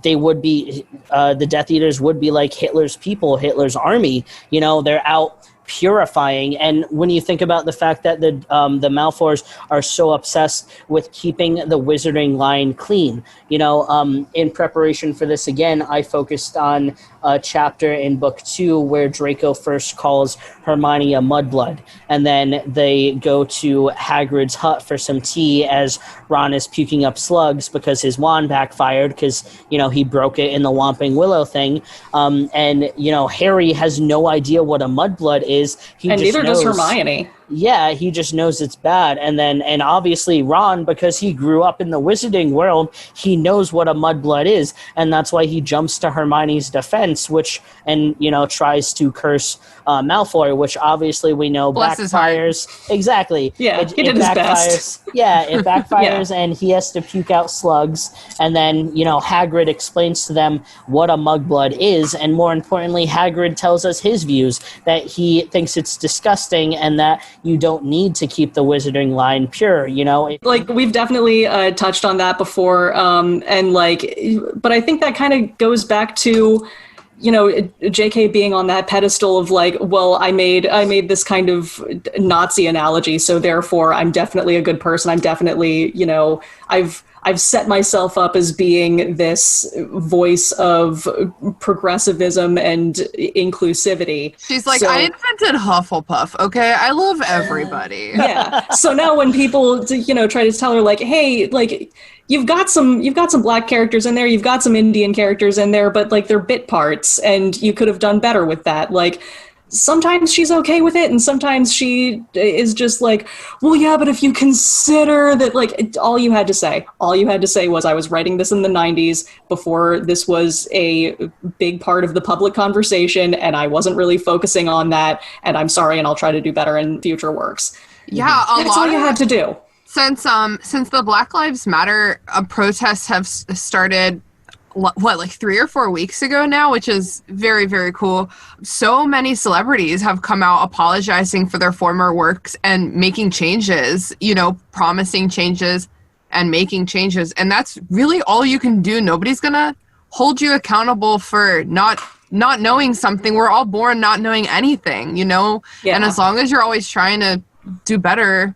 would be, the Death Eaters would be like Hitler's people, Hitler's army. You know, they're out purifying. And when you think about the fact that the Malfoys are so obsessed with keeping the wizarding line clean, you know, in preparation for this again, I focused on a chapter in book 2 where Draco first calls Hermione a mudblood, and then they go to Hagrid's hut for some tea as Ron is puking up slugs because his wand backfired because, you know, he broke it in the Whomping Willow thing. And, you know, Harry has no idea what a mudblood is. And neither does Hermione. Yeah, he just knows it's bad. And obviously Ron, because he grew up in the wizarding world, he knows what a mudblood is. And that's why he jumps to Hermione's defense, you know, tries to curse Malfoy, which obviously we know backfires. Exactly. Yeah, he did his best. Yeah, it backfires and he has to puke out slugs. And then, you know, Hagrid explains to them what a mudblood is. And more importantly, Hagrid tells us his views, that he thinks it's disgusting and that you don't need to keep the wizarding line pure, you know? Like, we've definitely touched on that before, and like, but I think that kind of goes back to, you know, JK being on that pedestal of like, well, I made this kind of Nazi analogy, so therefore I'm definitely a good person. I'm definitely, you know, I've set myself up as being this voice of progressivism and inclusivity. She's like, I invented Hufflepuff, okay? I love everybody. Yeah. So now when people, you know, try to tell her like, hey, like, you've got some black characters in there, you've got some Indian characters in there, but like they're bit parts and you could have done better with that. Like, sometimes she's okay with it, and sometimes she is just like, well, yeah, but if you consider that, like, all you had to say was, I was writing this in the 90s before this was a big part of the public conversation, and I wasn't really focusing on that, and I'm sorry, and I'll try to do better in future works. Yeah, that's all you had to do. Since the Black Lives Matter protests have started, like 3 or 4 weeks ago now, which is very, very cool. So many celebrities have come out apologizing for their former works and making changes, you know, promising changes and making changes. And that's really all you can do. Nobody's going to hold you accountable for not knowing something. We're all born not knowing anything, you know? Yeah. And as long as you're always trying to do better,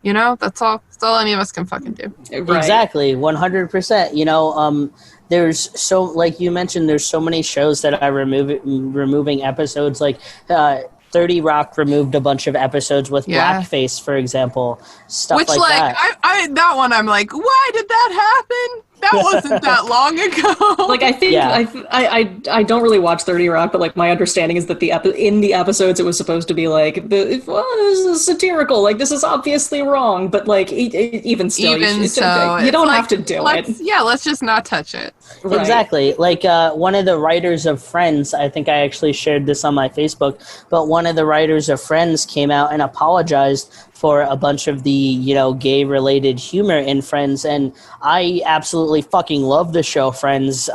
you know, that's all any of us can fucking do. Right. Exactly, 100%. You know, there's so, like you mentioned, there's so many shows that are removing episodes. Like 30 Rock removed a bunch of episodes with blackface, for example. Stuff which, like that. I that one, I'm like, why did that happen? That wasn't that long ago. Like, I think I don't really watch 30 Rock, but like my understanding is that in the episodes it was supposed to be like, this is satirical. Like, this is obviously wrong, but like even still, you don't have to do it. Yeah, let's just not touch it. Right. Exactly. Like one of the writers of Friends, I think I actually shared this on my Facebook, but one of the writers of Friends came out and apologized for a bunch of the, you know, gay-related humor in Friends, and I absolutely absolutely fucking love the show Friends.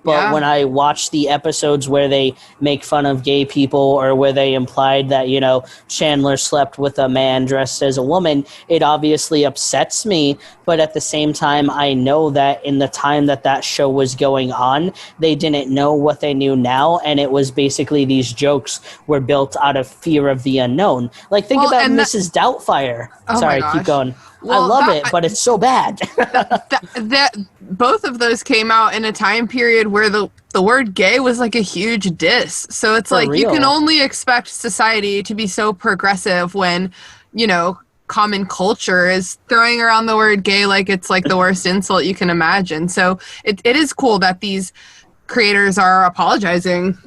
But when I watch the episodes where they make fun of gay people or where they implied that, you know, Chandler slept with a man dressed as a woman, it obviously upsets me. But at the same time, I know that in the time that show was going on, they didn't know what they knew now. And it was basically these jokes were built out of fear of the unknown. Like, think about Mrs. Doubtfire. Oh Sorry, keep going. Well, I love it, but it's so bad. Both of those came out in a time period where the word gay was like a huge diss. So it's like, you can only expect society to be so progressive when, you know, common culture is throwing around the word gay like it's like the worst insult you can imagine. So it is cool that these creators are apologizing.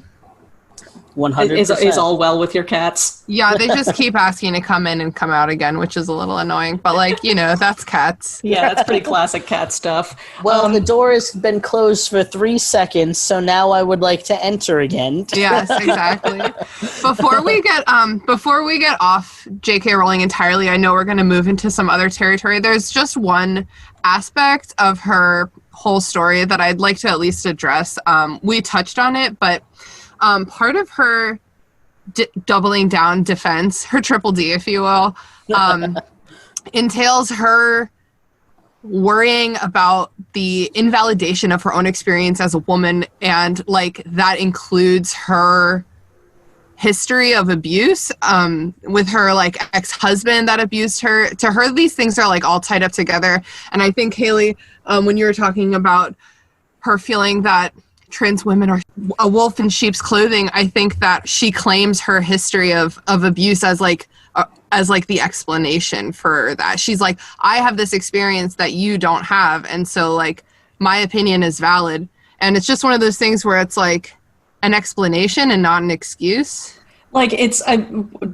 100%. Is all well with your cats? Yeah, they just keep asking to come in and come out again, which is a little annoying. But, like, you know, that's cats. Yeah, that's pretty classic cat stuff. Well, the door has been closed for 3 seconds, so now I would like to enter again. Yes, exactly. Before we get off JK Rowling entirely, I know we're going to move into some other territory. There's just one aspect of her whole story that I'd like to at least address. We touched on it, but part of her doubling down defense, her triple D, if you will, entails her worrying about the invalidation of her own experience as a woman, and like that includes her history of abuse with her like ex-husband that abused her. To her, these things are like all tied up together. And I think, Haley, when you were talking about her feeling that trans women are a wolf in sheep's clothing, I think that she claims her history of abuse as like the explanation for that. She's like, I have this experience that you don't have, and so like my opinion is valid. And it's just one of those things where it's like an explanation and not an excuse. Like,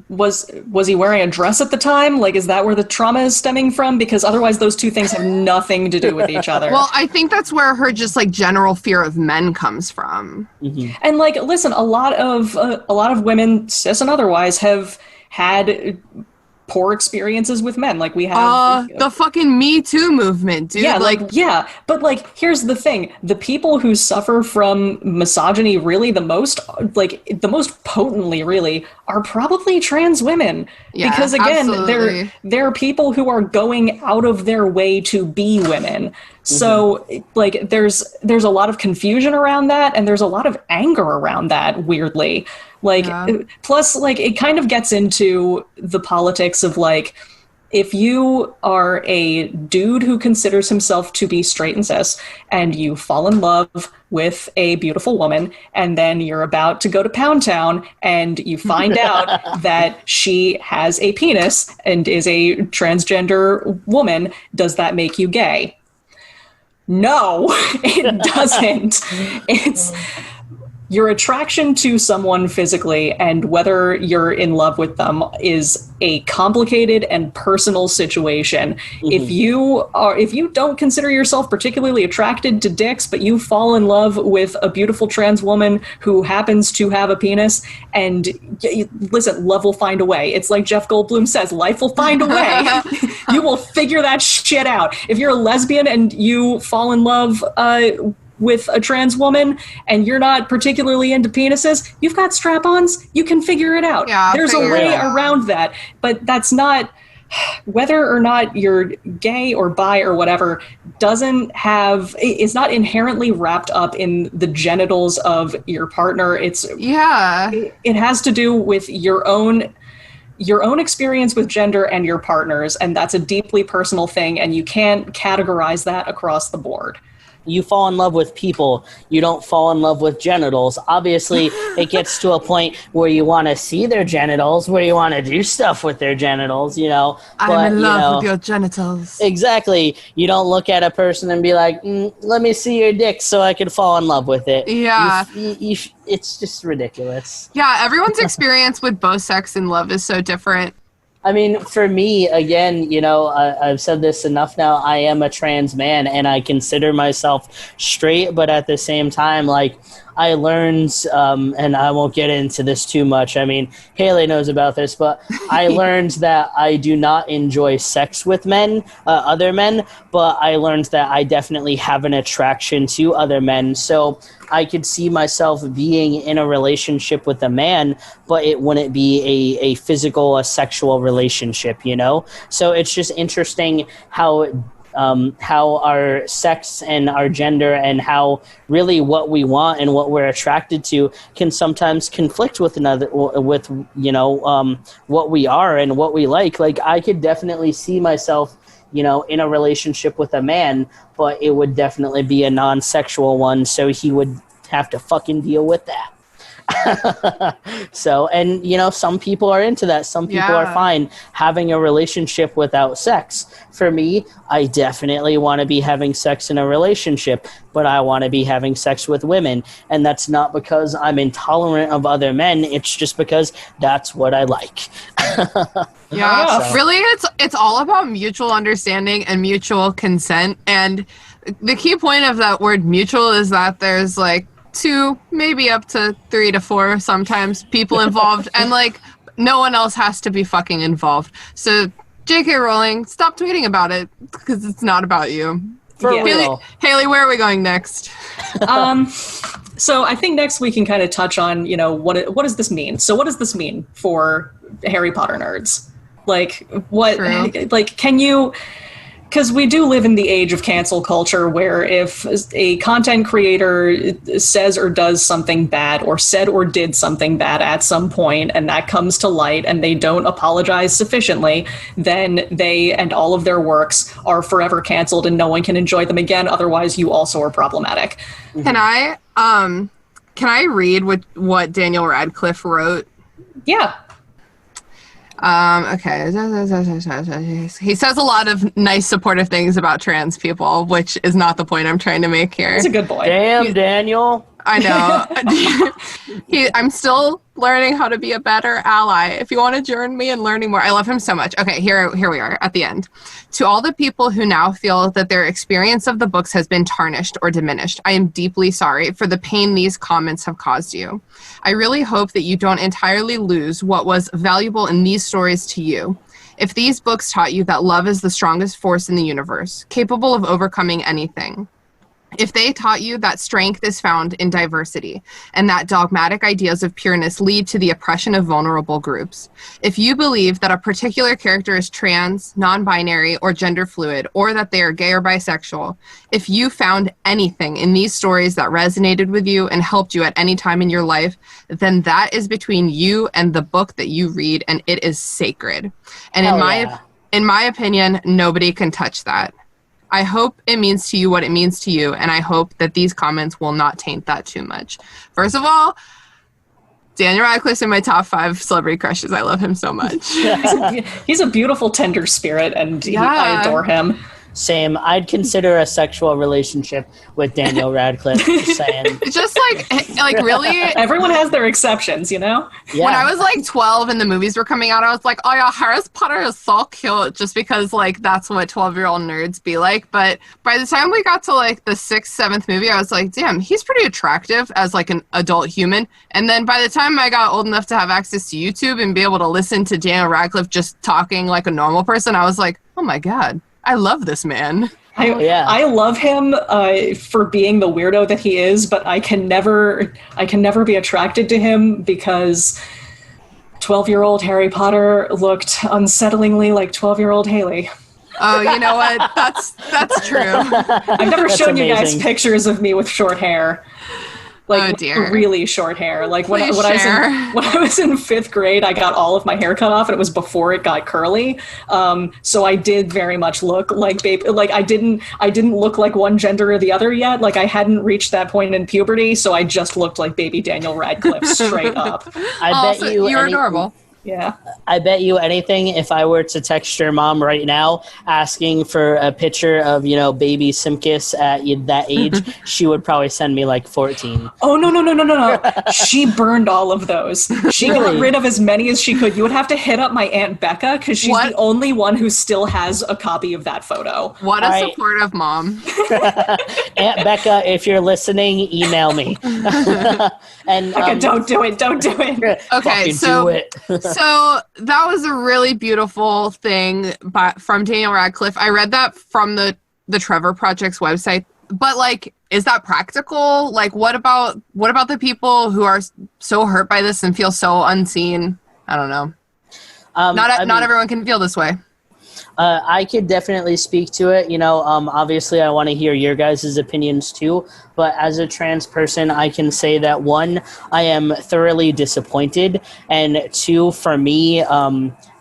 was he wearing a dress at the time? Like, is that where the trauma is stemming from? Because otherwise those two things have nothing to do with each other. Well, I think that's where her just like general fear of men comes from. Mm-hmm. And like, listen, a lot of women, cis and otherwise, have had poor experiences with men. Like, we have the fucking Me Too movement, dude. Yeah, but like, here's the thing: the people who suffer from misogyny really the most potently, really, are probably trans women. Yeah, because again, absolutely. they're people who are going out of their way to be women. So like, there's a lot of confusion around that, and there's a lot of anger around that, weirdly. Like, plus, like, it kind of gets into the politics of, like, if you are a dude who considers himself to be straight and cis, and you fall in love with a beautiful woman, and then you're about to go to Pound Town, and you find out that she has a penis and is a transgender woman, does that make you gay? No, it doesn't. It's your attraction to someone physically and whether you're in love with them is a complicated and personal situation. Mm-hmm. If you don't consider yourself particularly attracted to dicks, but you fall in love with a beautiful trans woman who happens to have a penis, and listen, love will find a way. It's like Jeff Goldblum says, life will find a way. You will figure that shit out. If you're a lesbian and you fall in love with a trans woman and you're not particularly into penises, you've got strap-ons, you can figure it out. Yeah, there's a way around that, but that's not, whether or not you're gay or bi or whatever, is not inherently wrapped up in the genitals of your partner. It has to do with your own experience with gender and your partner's, and that's a deeply personal thing, and you can't categorize that across the board. You fall in love with people. You don't fall in love with genitals. Obviously, it gets to a point where you want to see their genitals, where you want to do stuff with their genitals, you know. I'm in love with your genitals. Exactly. You don't look at a person and be like, let me see your dick so I can fall in love with it. Yeah. It's just ridiculous. Yeah, everyone's experience with both sex and love is so different. I mean, for me, again, I've said this enough now. I am a trans man, and I consider myself straight, but at the same time, like, I learned, and I won't get into this too much. I mean, Haley knows about this, but I learned that I do not enjoy sex with men, other men, but I learned that I definitely have an attraction to other men. So I could see myself being in a relationship with a man, but it wouldn't be a physical, a sexual relationship, So it's just interesting how our sex and our gender and how really what we want and what we're attracted to can sometimes conflict with what we are and what we like. Like, I could definitely see myself in a relationship with a man, but it would definitely be a non-sexual one, so he would have to fucking deal with that. So, and some people are into that. Some people are fine having a relationship without sex. For me, I definitely want to be having sex in a relationship, but I want to be having sex with women. And that's not because I'm intolerant of other men. It's just because that's what I like. Really, it's all about mutual understanding and mutual consent. And the key point of that word mutual is that there's like 2, maybe up to 3 to 4 sometimes people involved, and like no one else has to be fucking involved. So JK Rowling, stop tweeting about it, because it's not about you. For real. Haley, where are we going next? So I think next we can kind of touch on, what does this mean? So what does this mean for Harry Potter nerds? Like, what, like, can you... Because we do live in the age of cancel culture, where if a content creator says or does something bad, or said or did something bad at some point, and that comes to light and they don't apologize sufficiently, then they and all of their works are forever canceled and no one can enjoy them again. Otherwise, you also are problematic. Can I read what Daniel Radcliffe wrote? Yeah. Okay. He says a lot of nice, supportive things about trans people, which is not the point I'm trying to make here. He's a good boy. Damn, Daniel. I know. I'm still learning how to be a better ally. If you want to join me in learning more, I love him so much. Okay, here we are at the end. To all the people who now feel that their experience of the books has been tarnished or diminished, I am deeply sorry for the pain these comments have caused you. I really hope that you don't entirely lose what was valuable in these stories to you. If these books taught you that love is the strongest force in the universe, capable of overcoming anything, if they taught you that strength is found in diversity and that dogmatic ideas of pureness lead to the oppression of vulnerable groups, if you believe that a particular character is trans, non-binary, or gender fluid, or that they are gay or bisexual, if you found anything in these stories that resonated with you and helped you at any time in your life, then that is between you and the book that you read, and it is sacred. And in my opinion, nobody can touch that. I hope it means to you what it means to you, and I hope that these comments will not taint that too much. First of all, Daniel Radcliffe's in my top 5 celebrity crushes. I love him so much. He's a beautiful, tender spirit, and I adore him. Same. I'd consider a sexual relationship with Daniel Radcliffe. Just saying. Just like really. Everyone has their exceptions, Yeah. When I was like 12 and the movies were coming out, I was like, oh yeah, Harry Potter is so cute, just because like that's what 12-year-old nerds be like. But by the time we got to like the 6th, 7th movie, I was like, damn, he's pretty attractive as like an adult human. And then by the time I got old enough to have access to YouTube and be able to listen to Daniel Radcliffe just talking like a normal person, I was like, oh my God. I love this man. I love him for being the weirdo that he is, but I can never be attracted to him because 12-year-old Harry Potter looked unsettlingly like 12-year-old Haley. Oh, you know what? That's true. I've never shown you guys pictures of me with short hair. Like, oh dear. Really short hair. Like when I was in 5th grade, I got all of my hair cut off, and it was before it got curly. So I did very much look like baby. Like I didn't look like one gender or the other yet. Like I hadn't reached that point in puberty, so I just looked like baby Daniel Radcliffe straight up. I bet you're adorable. Yeah. I bet you anything, if I were to text your mom right now asking for a picture of, baby Simkis at that age, she would probably send me like 14. Oh, no. She burned all of those. She got rid of as many as she could. You would have to hit up my Aunt Becca because she's the only one who still has a copy of that photo. What a supportive mom. Aunt Becca, if you're listening, email me. And Becca, don't do it. Okay, so do it. So that was a really beautiful thing from Daniel Radcliffe. I read that from the Trevor Project's website. But like, is that practical? Like, what about the people who are so hurt by this and feel so unseen? I don't know. Not everyone can feel this way. I could definitely speak to it. Obviously I want to hear your guys' opinions too. But as a trans person, I can say that one, I am thoroughly disappointed. And two, for me,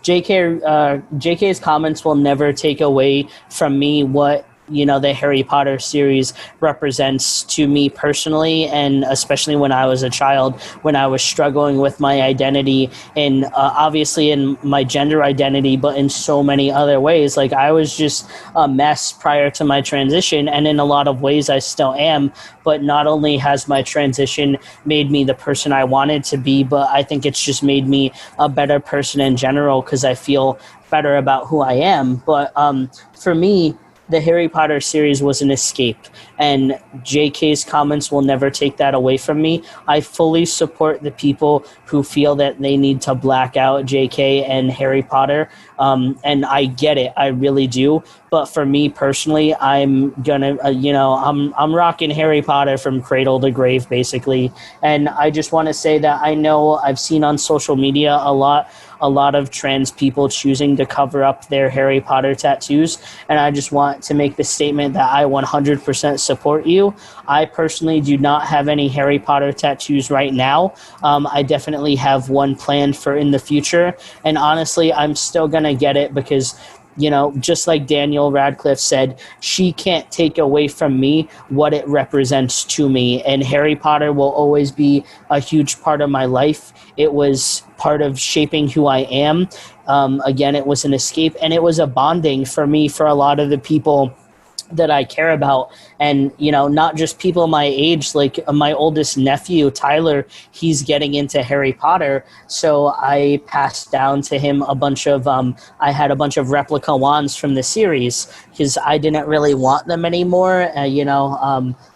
JK's comments will never take away from me what the Harry Potter series represents to me personally, and especially when I was a child, when I was struggling with my identity and obviously in my gender identity, but in so many other ways. Like, I was just a mess prior to my transition, and in a lot of ways I still am. But not only has my transition made me the person I wanted to be, but I think it's just made me a better person in general because I feel better about who I am. But for me, the Harry Potter series was an escape, and JK's comments will never take that away from me. I fully support the people who feel that they need to black out JK and Harry Potter, and I get it, I really do. But for me personally, I'm gonna, I'm rocking Harry Potter from cradle to grave, basically. And I just want to say that I know I've seen on social media a lot of trans people choosing to cover up their Harry Potter tattoos. And I just want to make the statement that I 100% support you. I personally do not have any Harry Potter tattoos right now. I definitely have one planned for in the future. And honestly, I'm still going to get it because, just like Daniel Radcliffe said, she can't take away from me what it represents to me. And Harry Potter will always be a huge part of my life. It was part of shaping who I am. Again, it was an escape, and it was a bonding for me for a lot of the people that I care about. And, not just people my age, like my oldest nephew, Tyler, he's getting into Harry Potter. So I passed down to him I had a bunch of replica wands from the series because I didn't really want them anymore.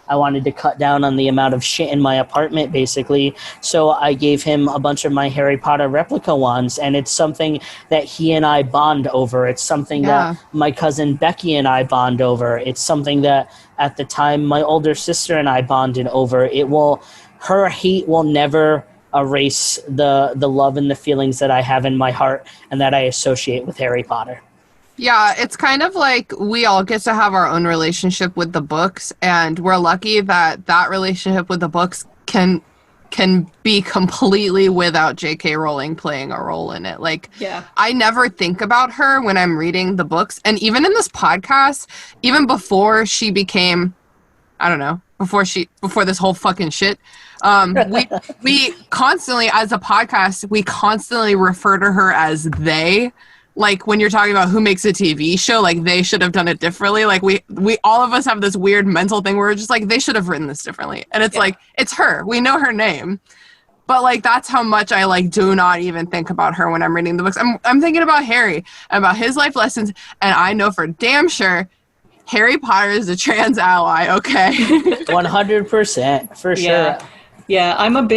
I wanted to cut down on the amount of shit in my apartment, basically. So I gave him a bunch of my Harry Potter replica wands, and it's something that he and I bond over. It's something that my cousin Becky and I bond over. It's something that at the time my older sister and I bonded over. Her hate will never erase the love and the feelings that I have in my heart and that I associate with Harry Potter. Yeah, it's kind of like we all get to have our own relationship with the books, and we're lucky that relationship with the books can be completely without JK Rowling playing a role in it. Like, I never think about her when I'm reading the books, and even in this podcast, even before she became, I don't know, before this whole fucking shit, we constantly, as a podcast, we constantly refer to her as they. Like, when you're talking about who makes a TV show, like, they should have done it differently. Like, we all of us have this weird mental thing where we're just like, they should have written this differently. And it's like, it's her. We know her name. But, like, that's how much I, like, do not even think about her when I'm reading the books. I'm thinking about Harry, about his life lessons, and I know for damn sure Harry Potter is a trans ally, okay? 100%, for sure. Yeah, I'm kind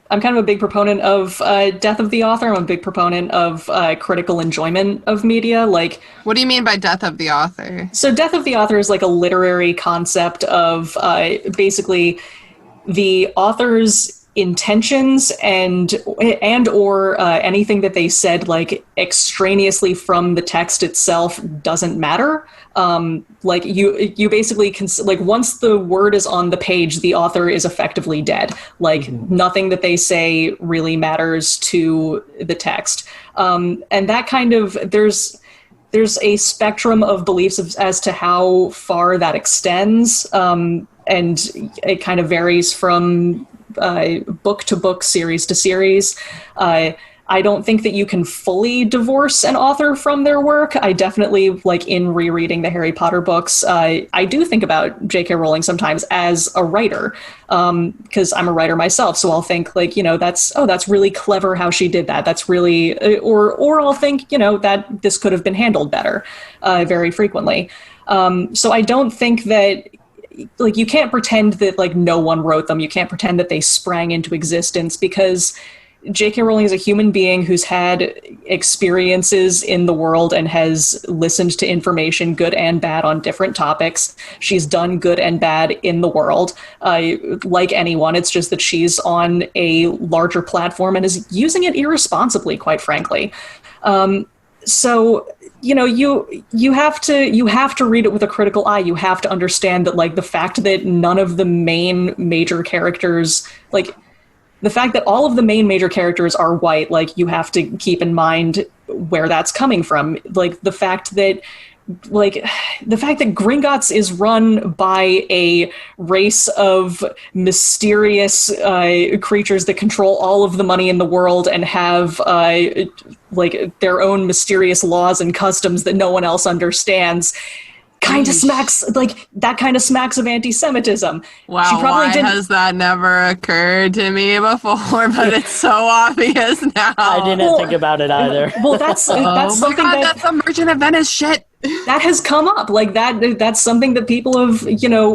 of a big proponent of death of the author. I'm a big proponent of critical enjoyment of media. Like, what do you mean by death of the author? So death of the author is like a literary concept of basically the author's intentions and or anything that they said, like, extraneously from the text itself doesn't matter. Like, you basically like, once the word is on the page, the author is effectively dead. Like, nothing that they say really matters to the text. And that kind of, there's a spectrum of beliefs as to how far that extends. And it kind of varies from book to book, series to series. I don't think that you can fully divorce an author from their work. I definitely, like, in rereading the Harry Potter books, I do think about JK Rowling sometimes as a writer, because I'm a writer myself. So I'll think, like, that's really clever how she did that. That's really, or I'll think, that this could have been handled better, very frequently. So I don't think that, like, you can't pretend that, like, no one wrote them. You can't pretend that they sprang into existence, because J.K. Rowling is a human being who's had experiences in the world and has listened to information, good and bad, on different topics. She's done good and bad in the world, like anyone. It's just that she's on a larger platform and is using it irresponsibly, quite frankly. So, you have to read it with a critical eye. You have to understand that, like, the fact that none of the main major characters, like, the fact that all of the main major characters are white, like, you have to keep in mind where that's coming from. Like, the fact that Gringotts is run by a race of mysterious creatures that control all of the money in the world and have like their own mysterious laws and customs that no one else understands. Kind of smacks of anti-Semitism. Wow, why has that never occurred to me before? But it's so obvious now. I didn't think about it either. Well, that's something that's some Merchant of Venice shit. That has come up, like, that's something that people have,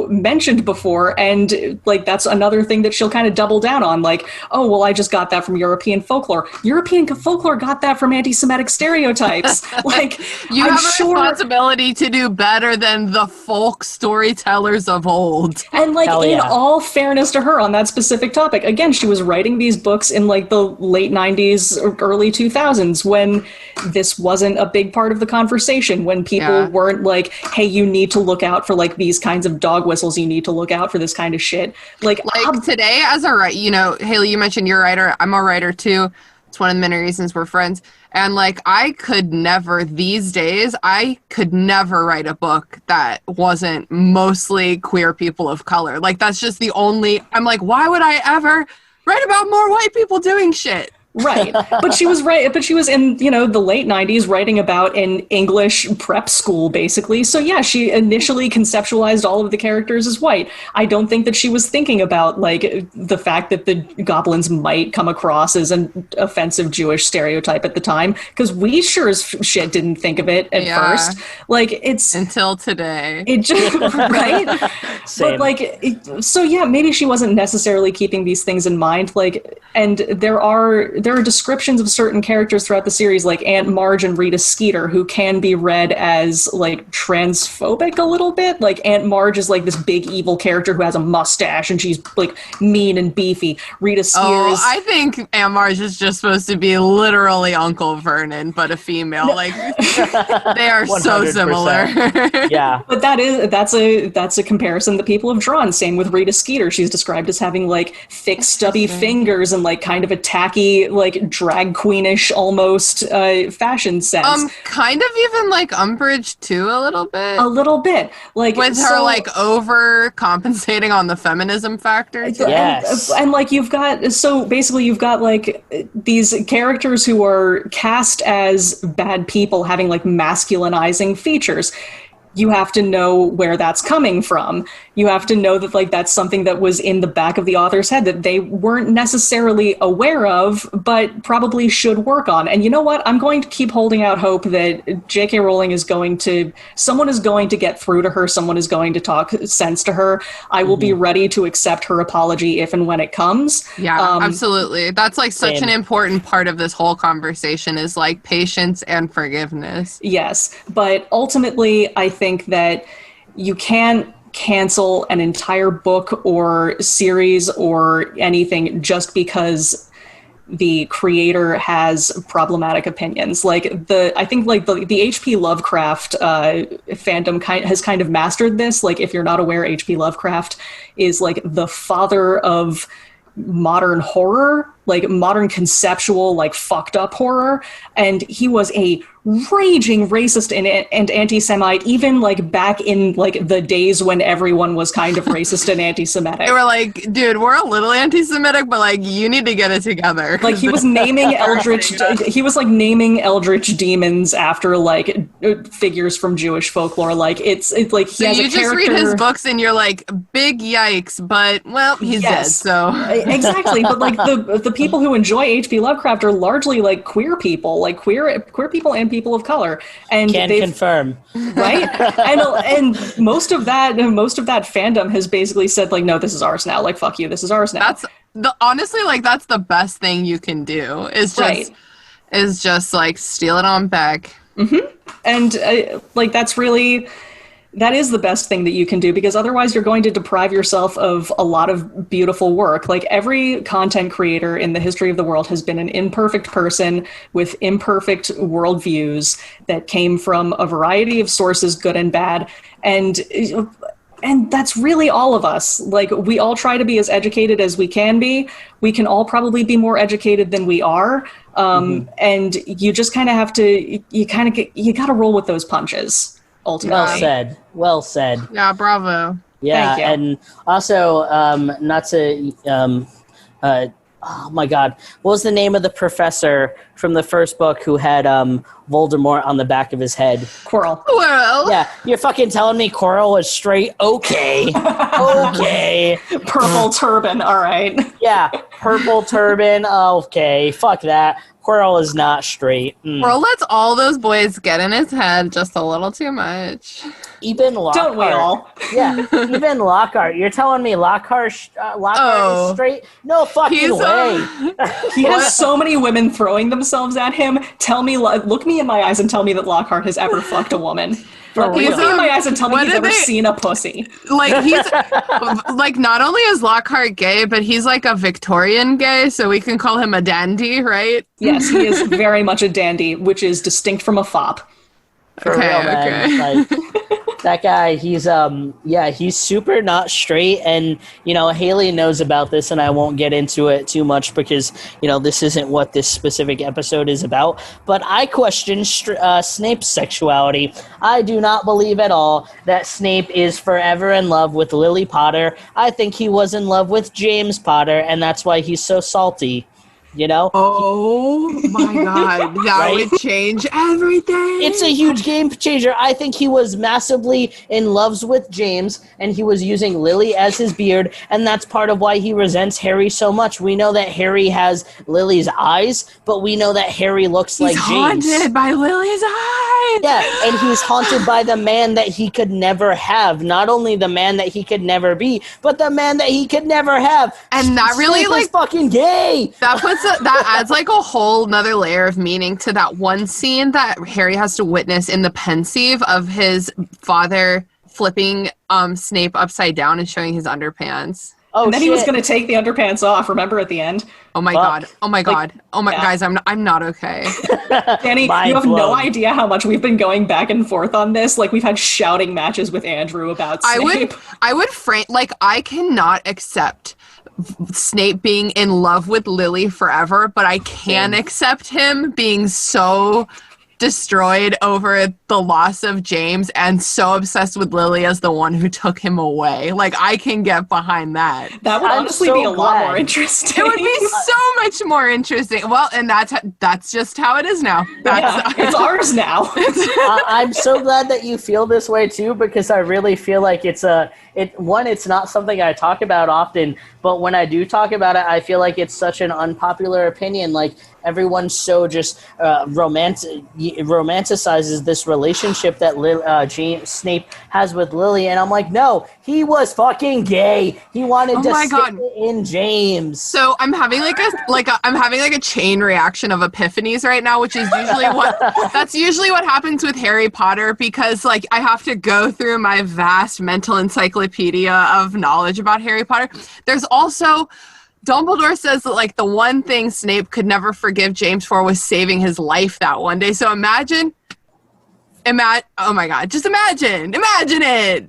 mentioned before, and, like, that's another thing that she'll kind of double down on, like, oh, well, I just got that from European folklore. European folklore got that from anti-Semitic stereotypes. Like, you have a responsibility to do better than the folk storytellers of old. And, like, in all fairness to her on that specific topic, again, she was writing these books in, like, the late 90s or early 2000s when this wasn't a big part of the conversation, when people weren't like, hey, you need to look out for, like, these kinds of dog whistles. You need to look out for this kind of shit. Like today, as a writer, Haley, you mentioned you're a writer. I'm a writer too. It's one of the many reasons we're friends. And, like, I could never write a book that wasn't mostly queer people of color. Like, that's just the only, I'm like, why would I ever write about more white people doing shit? Right. But she was in, the late 90s writing about an English prep school, basically. So yeah, she initially conceptualized all of the characters as white. I don't think that she was thinking about, like, the fact that the goblins might come across as an offensive Jewish stereotype at the time, because we sure as shit didn't think of it at first. Like, it's until today. It just right. Same. But, like, so yeah, maybe she wasn't necessarily keeping these things in mind. Like, and there are descriptions of certain characters throughout the series, like Aunt Marge and Rita Skeeter, who can be read as, like, transphobic a little bit. Like, Aunt Marge is, like, this big evil character who has a mustache and she's, like, mean and beefy. Rita Skeeter is... I think Aunt Marge is just supposed to be literally Uncle Vernon, but a female. Like, they are 100%. So similar. Yeah. But that's a comparison that people have drawn. Same with Rita Skeeter. She's described as having, like, thick, stubby fingers and, like, kind of a tacky, like, drag queenish almost fashion sense. Kind of even like Umbridge too, a little bit. Like, with her, like, over compensating on the feminism factor too. Yes. And like, you've got like these characters who are cast as bad people having, like, masculinizing features. You have to know where that's coming from. You have to know that, like, that's something that was in the back of the author's head that they weren't necessarily aware of, but probably should work on. And you know what? I'm going to keep holding out hope that J.K. Rowling someone is going to get through to her. Someone is going to talk sense to her. I will be ready to accept her apology if and when it comes. Yeah, absolutely. That's, like, such an important part of this whole conversation is, like, patience and forgiveness. Yes. But ultimately, I think that you can't cancel an entire book or series or anything just because the creator has problematic opinions. Like, I think the H.P. Lovecraft fandom has kind of mastered this. Like, if you're not aware, H.P. Lovecraft is, like, the father of modern horror, like modern conceptual, like fucked up horror. And he was a raging racist and anti-Semite, even like back in like the days when everyone was kind of racist and anti-Semitic. They were like, dude, we're a little anti-Semitic, but like, you need to get it together. Like he was naming naming eldritch demons after like figures from Jewish folklore. Like it's like he so has you a just character... read his books and you're like, big yikes, but well, he's dead. So exactly, but like the people who enjoy H.P. Lovecraft are largely like queer people, like queer people and people of color, and can confirm, right? and most of that fandom has basically said like, no, this is ours now. Like, fuck you, this is ours now. That's honestly, like, that's the best thing you can do. Is just like steal it on back. Mm-hmm. And like that is the best thing that you can do, because otherwise you're going to deprive yourself of a lot of beautiful work. Like every content creator in the history of the world has been an imperfect person with imperfect worldviews that came from a variety of sources, good and bad. And that's really all of us. Like, we all try to be as educated as we can be. We can all probably be more educated than we are. And you just kind of have to, you got to roll with those punches. Ultimately. Well said. Yeah, bravo. Yeah, thank you. and also, not to, oh my God, what was the name of the professor from the first book who had Voldemort on the back of his head? Quirrell. Well, yeah, you're fucking telling me Quirrell is straight? Okay, okay. Purple turban. All right. Yeah, purple turban. Okay, fuck that. Quirrell is not straight. Quirrell lets all those boys get in his head just a little too much. Even Lockhart. Don't we all? Yeah, even Lockhart. You're telling me Lockhart is straight? No fucking way. He has so many women throwing themselves at him. Look me in my eyes and tell me that Lockhart has ever fucked a woman. Look me in my eyes and tell me he's ever seen a pussy. Like, he's like, not only is Lockhart gay, but he's like a Victorian gay, so we can call him a dandy, right? Yes, he is very much a dandy, which is distinct from a fop. For real, man. Like, that guy, he's super not straight, and Haley knows about this, and I won't get into it too much because this isn't what this specific episode is about. But I question Snape's sexuality. I do not believe at all that Snape is forever in love with Lily Potter. I think he was in love with James Potter, and that's why he's so salty. Oh my God, that right? would change everything. It's a huge game changer. I think he was massively in love with James, and he was using Lily as his beard, and that's part of why he resents Harry so much. We know that Harry has Lily's eyes, but we know that Harry looks like James. He's haunted by Lily's eyes. Yeah, and he's haunted by the man that he could never have. Not only the man that he could never be, but the man that he could never have. And that really, Snape is fucking gay. That adds like a whole nother layer of meaning to that one scene that Harry has to witness in the pensieve of his father flipping Snape upside down and showing his underpants. Oh, and then shit. he was going to take the underpants off, remember, at the end? Oh my God. Oh my God. Oh my, guys, I'm not okay. Danny, you have no idea how much we've been going back and forth on this. Like, we've had shouting matches with Andrew about Snape. I cannot accept Snape being in love with Lily forever, but I can accept him being so destroyed over the loss of James and so obsessed with Lily as the one who took him away. Like, I can get behind that. That would honestly be a lot more interesting. It would be so much more interesting. Well, and that's just how it is now. It's ours now. I'm so glad that you feel this way too, because I really feel like it's not something I talk about often, but when I do talk about it, I feel like it's such an unpopular opinion. Like, everyone's so just romanticizes this relationship that Snape has with Lily, and I'm like, no, he was fucking gay. He wanted to stick in James. So I'm having a chain reaction of epiphanies right now, which is usually what happens with Harry Potter, because like I have to go through my vast mental encyclopedia of knowledge about Harry Potter. There's also Dumbledore says that like the one thing Snape could never forgive James for was saving his life that one day. So imagine oh my God, just imagine it.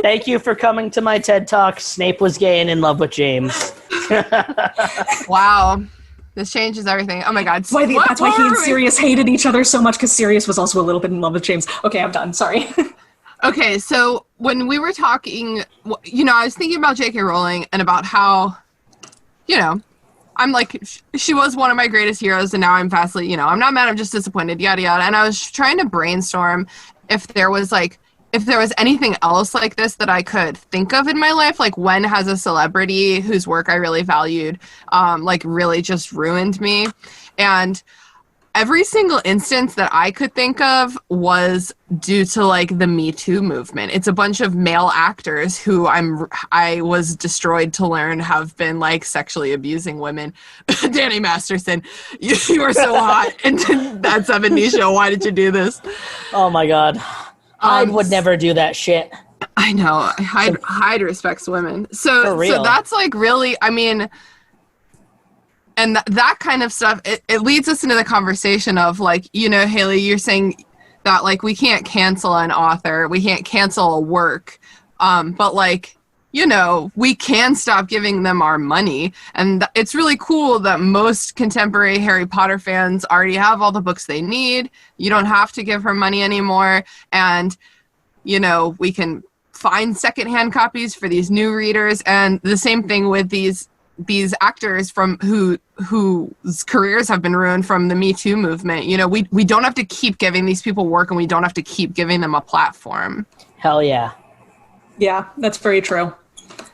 Thank you for coming to my TED Talk. Snape was gay and in love with James. Wow. This changes everything. Oh my God. That's why he and Sirius hated each other so much, because Sirius was also a little bit in love with James. Okay, I'm done. Sorry. Okay, so when we were talking, I was thinking about JK Rowling and about how, I'm like, she was one of my greatest heroes, and now I'm vastly, I'm not mad, I'm just disappointed, yada, yada. And I was trying to brainstorm if there was anything else like this that I could think of in my life, like when has a celebrity whose work I really valued, really just ruined me. And every single instance that I could think of was due to like the Me Too movement. It's a bunch of male actors who I was destroyed to learn have been like sexually abusing women. Danny Masterson, you are so hot in that 70s show. Why did you do this? Oh my God. Hyde would never do that shit. I know. Hyde respects women. So that's like really, I mean, and that kind of stuff, it leads us into the conversation of like, Haley, you're saying that like we can't cancel an author, we can't cancel a work, but like, we can stop giving them our money. And it's really cool that most contemporary Harry Potter fans already have all the books they need. You don't have to give her money anymore. And, we can find secondhand copies for these new readers. And the same thing with these actors from whose careers have been ruined from the Me Too movement. We don't have to keep giving these people work, and we don't have to keep giving them a platform. Hell yeah. Yeah, that's very true.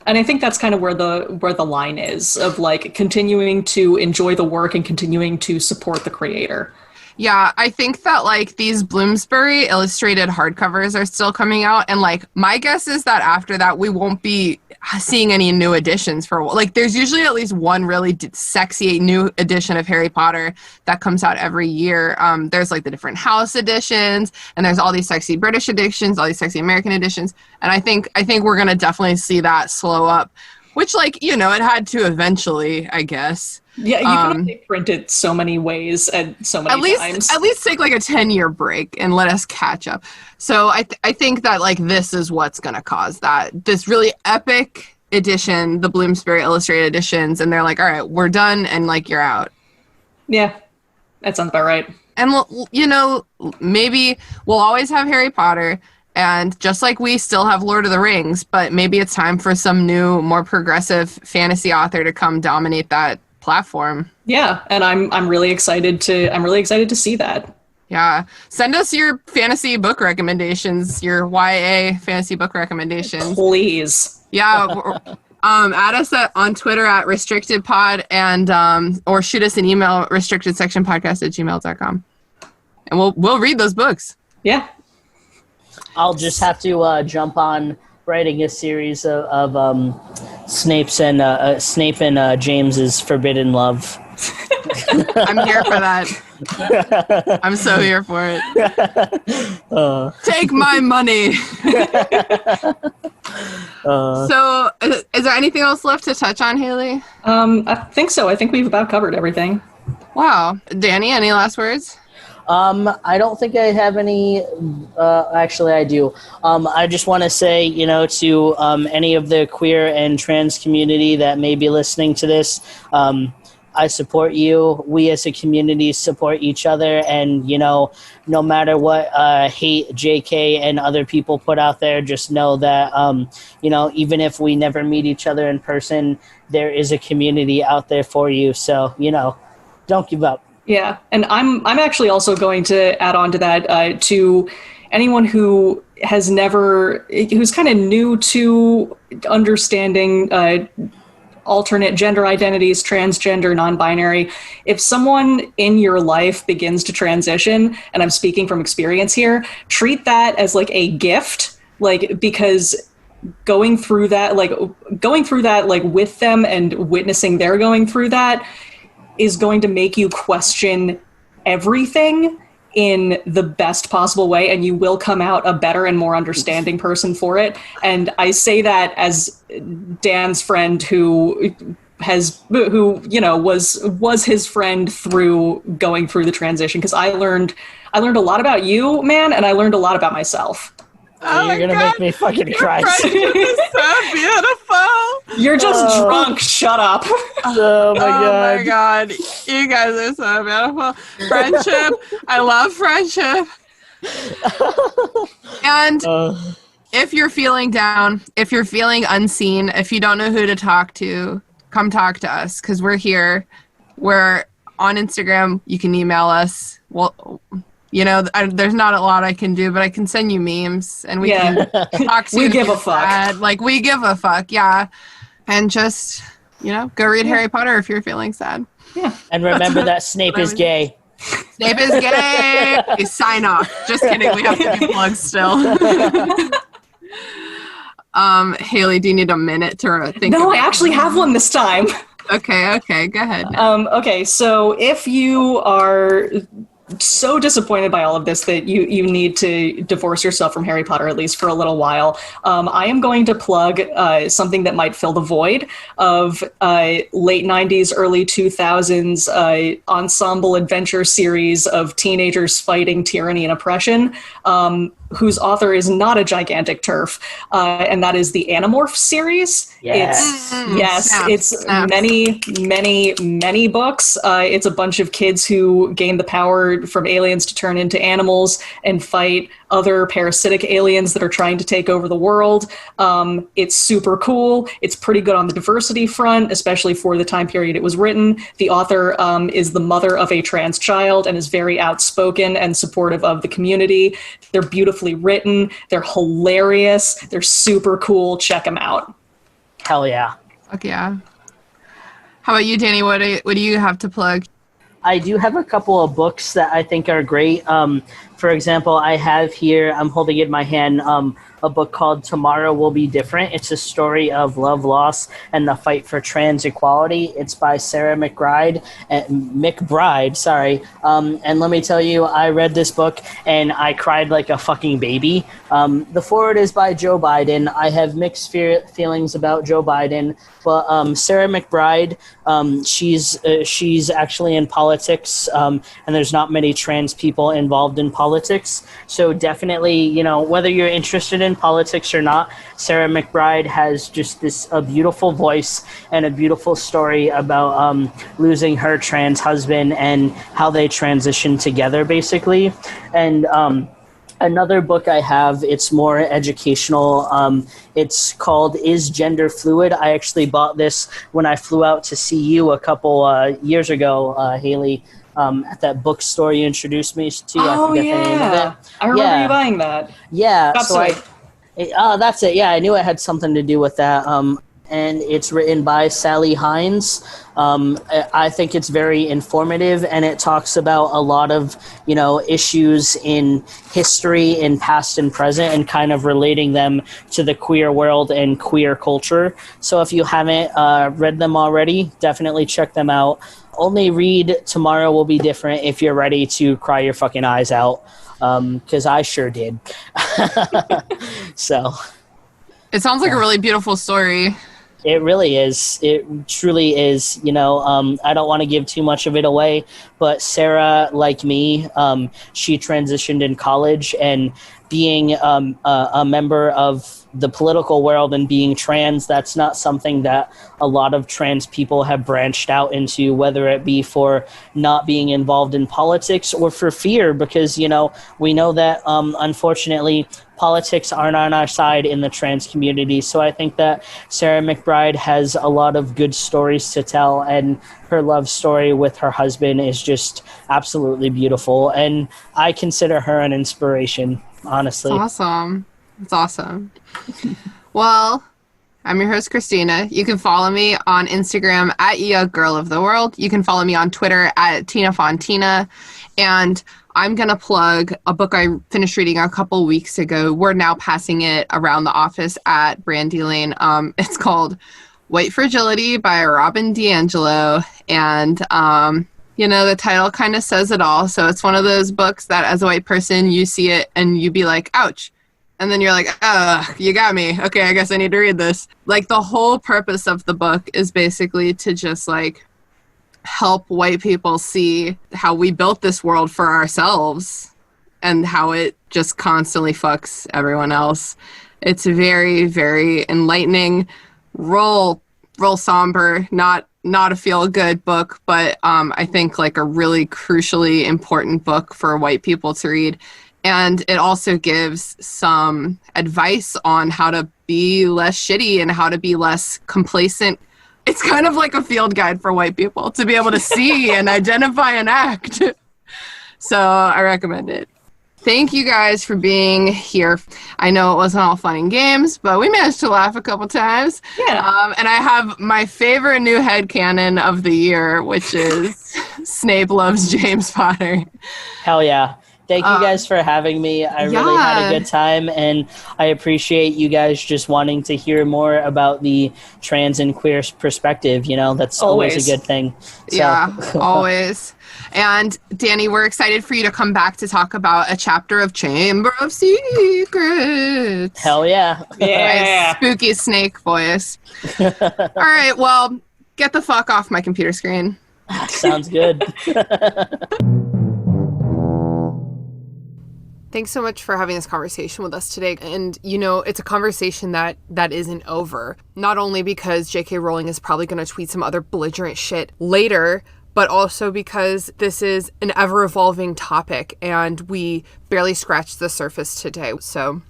And I think that's kind of where the line is of like continuing to enjoy the work and continuing to support the creator. Yeah, I think that like these Bloomsbury illustrated hardcovers are still coming out, and like my guess is that after that we won't be seeing any new editions for like there's usually at least one really sexy new edition of Harry Potter that comes out every year. There's like the different house editions, and there's all these sexy British editions, all these sexy American editions, and I think we're gonna definitely see that slow up, which like it had to eventually, I guess. Yeah, you can only print it so many ways and so many times. At least take like a 10-year break and let us catch up. So I think that like this is what's going to cause that. This really epic edition, the Bloomsbury Illustrated editions, and they're like, all right, we're done, and like you're out. Yeah, that sounds about right. And maybe we'll always have Harry Potter, and just like we still have Lord of the Rings, but maybe it's time for some new, more progressive fantasy author to come dominate that platform. Yeah, and I'm really excited to see that. Yeah, send us your fantasy book recommendations, your YA fantasy book recommendations, please. Yeah, add us on Twitter at restrictedpod, and or shoot us an email, restrictedsectionpodcast@gmail.com, and we'll read those books. Yeah, I'll just have to jump on writing a series of Snape and James's Forbidden Love. I'm here for that. I'm so here for it. Take my money. So, is there anything else left to touch on, Haley? I think so. I think we've about covered everything. Wow. Danny, any last words? I don't think I have any. Actually, I do. I just want to say, to any of the queer and trans community that may be listening to this, I support you. We as a community support each other, and no matter what hate JK and other people put out there, just know that even if we never meet each other in person, there is a community out there for you. So don't give up. Yeah, and I'm actually also going to add on to that, to anyone who's kind of new to understanding alternate gender identities, transgender, non-binary. If someone in your life begins to transition, and I'm speaking from experience here, treat that as like a gift, because going through that with them and witnessing they're going through that is going to make you question everything in the best possible way, and you will come out a better and more understanding person for it. And I say that as Dan's friend who was his friend through going through the transition, because I learned a lot about you, man, and I learned a lot about myself. Oh You're gonna make me fucking cry. Friendship is so beautiful. You're just drunk. Shut up. Oh my god. Oh my god. You guys are so beautiful. Friendship. I love friendship. And if you're feeling down, if you're feeling unseen, if you don't know who to talk to, come talk to us because we're here. We're on Instagram. You can email us. Well, you know, there's not a lot I can do, but I can send you memes and we can talk to you. We give a fuck. Like, we give a fuck, yeah. And just, you know, go read Harry Potter if you're feeling sad. Yeah. And remember that Snape is gay. Snape is gay. Okay, sign off. Just kidding. We have to do plugs still. Haley, do you need a minute to think? No, I actually have one this time. Okay, go ahead. Okay, so if you are so disappointed by all of this that you need to divorce yourself from Harry Potter, at least for a little while, I am going to plug something that might fill the void of late 90s, early 2000s ensemble adventure series of teenagers fighting tyranny and oppression, whose author is not a gigantic TERF, and that is the Animorphs series. Yes. It's many books. It's a bunch of kids who gain the power from aliens to turn into animals and fight other parasitic aliens that are trying to take over the world. It's super cool. It's pretty good on the diversity front, especially for the time period it was written. The author is the mother of a trans child and is very outspoken and supportive of the community. They're beautifully written. They're hilarious. They're super cool. Check them out. Hell yeah. Fuck yeah. How about you, Danny? What do you have to plug? I do have a couple of books that I think are great. For example, I have here, I'm holding in my hand, a book called Tomorrow Will Be Different. It's a story of love, loss, and the fight for trans equality. It's by Sarah McBride. And let me tell you, I read this book and I cried like a fucking baby. The foreword is by Joe Biden. I have mixed feelings about Joe Biden, but Sarah McBride, she's actually in politics, and there's not many trans people involved in politics. So definitely, you know, whether you're interested in politics or not, Sarah McBride has just a beautiful voice and a beautiful story about losing her trans husband and how they transitioned together, basically. And another book I have, it's more educational. It's called Is Gender Fluid? I actually bought this when I flew out to see you a couple years ago, Haley, at that bookstore you introduced me to. I forget the name of it. I remember you buying that. Yeah. That's so that's it. Yeah, I knew it had something to do with that. And it's written by Sally Hines. I think it's very informative, and it talks about a lot of, you know, issues in history, in past and present, and kind of relating them to the queer world and queer culture. So if you haven't read them already, definitely check them out. Only read Tomorrow Will Be Different if you're ready to cry your fucking eyes out, because I sure did. So It sounds like a really beautiful story. It really is. It truly is. You know, I don't want to give too much of it away, but Sarah, like me, she transitioned in college, and being a member of the political world and being trans, that's not something that a lot of trans people have branched out into, whether it be for not being involved in politics or for fear, because, you know, we know that unfortunately politics aren't on our side in the trans community. So I think that Sarah McBride has a lot of good stories to tell, and her love story with her husband is just absolutely beautiful, and I consider her an inspiration, honestly. It's awesome. Well, I'm your host, Christina. You can follow me on Instagram at @YaGirlOfTheWorld. You can follow me on Twitter at Tina Fontina. And I'm going to plug a book I finished reading a couple weeks ago. We're now passing it around the office at Brandy Lane. It's called White Fragility by Robin DiAngelo. And, you know, the title kind of says it all. So it's one of those books that as a white person, you see it and you be like, ouch. And then you're like, you got me. Okay, I guess I need to read this. Like, the whole purpose of the book is basically to just, like, help white people see how we built this world for ourselves and how it just constantly fucks everyone else. It's very, very enlightening, roll somber, not a feel-good book, but I think like a really crucially important book for white people to read. And it also gives some advice on how to be less shitty and how to be less complacent. It's kind of like a field guide for white people to be able to see and identify and act. So I recommend it. Thank you guys for being here. I know it wasn't all fun and games, but we managed to laugh a couple times. Yeah. And I have my favorite new headcanon of the year, which is Snape loves James Potter. Hell yeah. Thank you guys for having me. I really had a good time, and I appreciate you guys just wanting to hear more about the trans and queer perspective. You know, that's always a good thing. So. Yeah, always. And Danni, we're excited for you to come back to talk about a chapter of Chamber of Secrets. Hell yeah. Yeah. My spooky snake voice. All right, well, get the fuck off my computer screen. Sounds good. Thanks so much for having this conversation with us today. And, you know, it's a conversation that isn't over. Not only because JK Rowling is probably going to tweet some other belligerent shit later, but also because this is an ever-evolving topic and we barely scratched the surface today. So,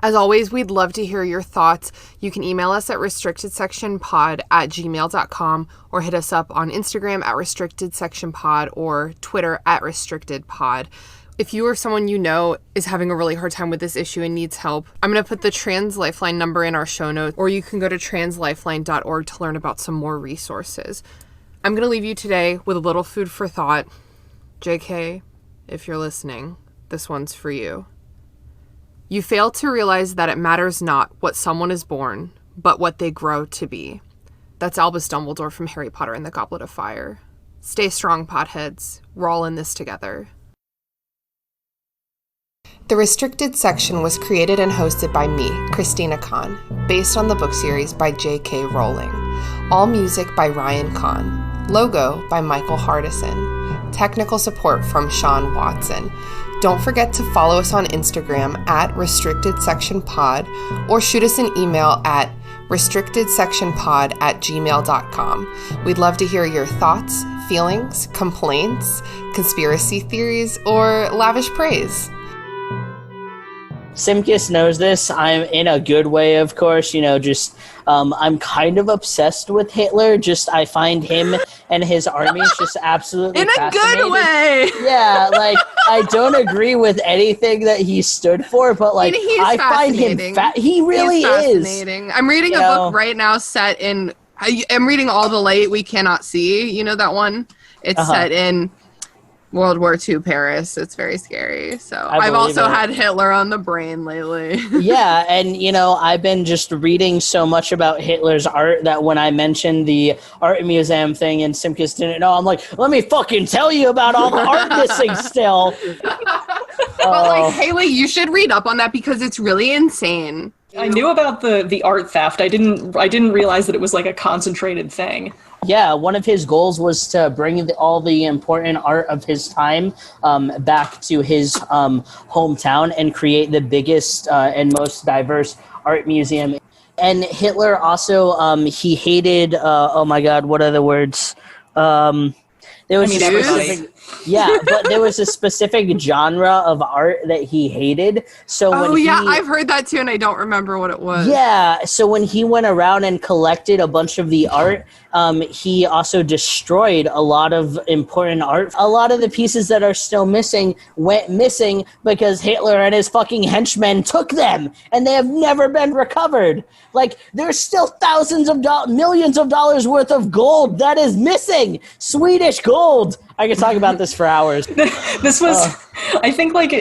as always, we'd love to hear your thoughts. You can email us at restrictedsectionpod@gmail.com or hit us up on Instagram at restrictedsectionpod or Twitter at restrictedpod. If you or someone you know is having a really hard time with this issue and needs help, I'm going to put the Trans Lifeline number in our show notes, or you can go to translifeline.org to learn about some more resources. I'm going to leave you today with a little food for thought. JK, if you're listening, this one's for you. You fail to realize that it matters not what someone is born, but what they grow to be. That's Albus Dumbledore from Harry Potter and the Goblet of Fire. Stay strong, potheads. We're all in this together. The Restricted Section was created and hosted by me, Christina Khan, based on the book series by JK Rowling. All music by Ryan Kahn. Logo by Michael Hardison. Technical support from Sean Watson. Don't forget to follow us on Instagram at RestrictedSectionPod or shoot us an email at restrictedsectionpod@gmail.com. We'd love to hear your thoughts, feelings, complaints, conspiracy theories, or lavish praise. Simkis knows this. I'm in a good way, of course, you know, just I'm kind of obsessed with Hitler. I find him and his armies just absolutely in a fascinating. Good way. Yeah, like I don't agree with anything that he stood for, but like I find him he really is. I'm reading a book right now set in I'm reading All the Light We Cannot See. You know that one? It's set in World War II Paris. It's very scary. So I've also had Hitler on the brain lately. Yeah, and you know, I've been just reading so much about Hitler's art that when I mentioned the art museum thing and Simkis didn't know, I'm like, let me fucking tell you about all the art missing still. But like, Haley, you should read up on that because it's really insane. I knew about the art theft. I didn't realize that it was like a concentrated thing. Yeah, one of his goals was to bring all the important art of his time back to his hometown and create the biggest and most diverse art museum. And Hitler also, he hated, oh my God, what are the words? There was yeah, but there was a specific genre of art that he hated. So I've heard that too, and I don't remember what it was. Yeah, so when he went around and collected a bunch of the art, he also destroyed a lot of important art. A lot of the pieces that are still missing went missing because Hitler and his fucking henchmen took them, and they have never been recovered. Like, there's still millions of dollars worth of gold that is missing. Swedish gold. I could talk about this for hours. This was, I think, like,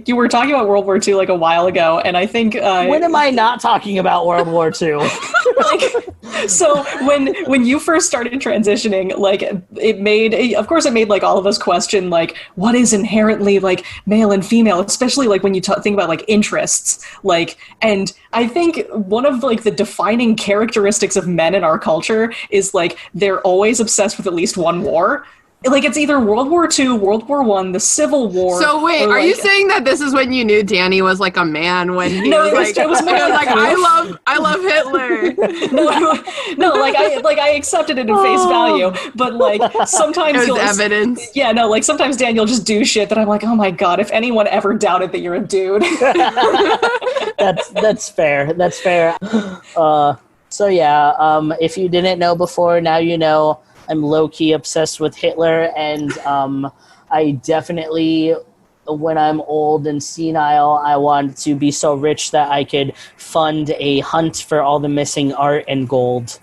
you were talking about World War II, like, a while ago, and I think... when am I not talking about World War II? So, when you first started transitioning, like, it made, like, all of us question, like, what is inherently, like, male and female, especially, like, when you think about, like, interests, like, and I think one of, like, the defining characteristics of men in our culture is, like, they're always obsessed with at least one war. Like, it's either World War II, World War One, the Civil War. So wait, or, are you like, saying that this is when you knew Danny was like a man when he No, was like, it was more like I love Hitler. no, like I accepted it in face value, but like sometimes It you'll was evidence. Yeah, no, like sometimes Dan, you'll just do shit that I'm like, oh my god, if anyone ever doubted that you're a dude. That's fair. That's fair. So yeah, if you didn't know before, now you know. I'm low-key obsessed with Hitler, and I definitely, when I'm old and senile, I want to be so rich that I could fund a hunt for all the missing art and gold.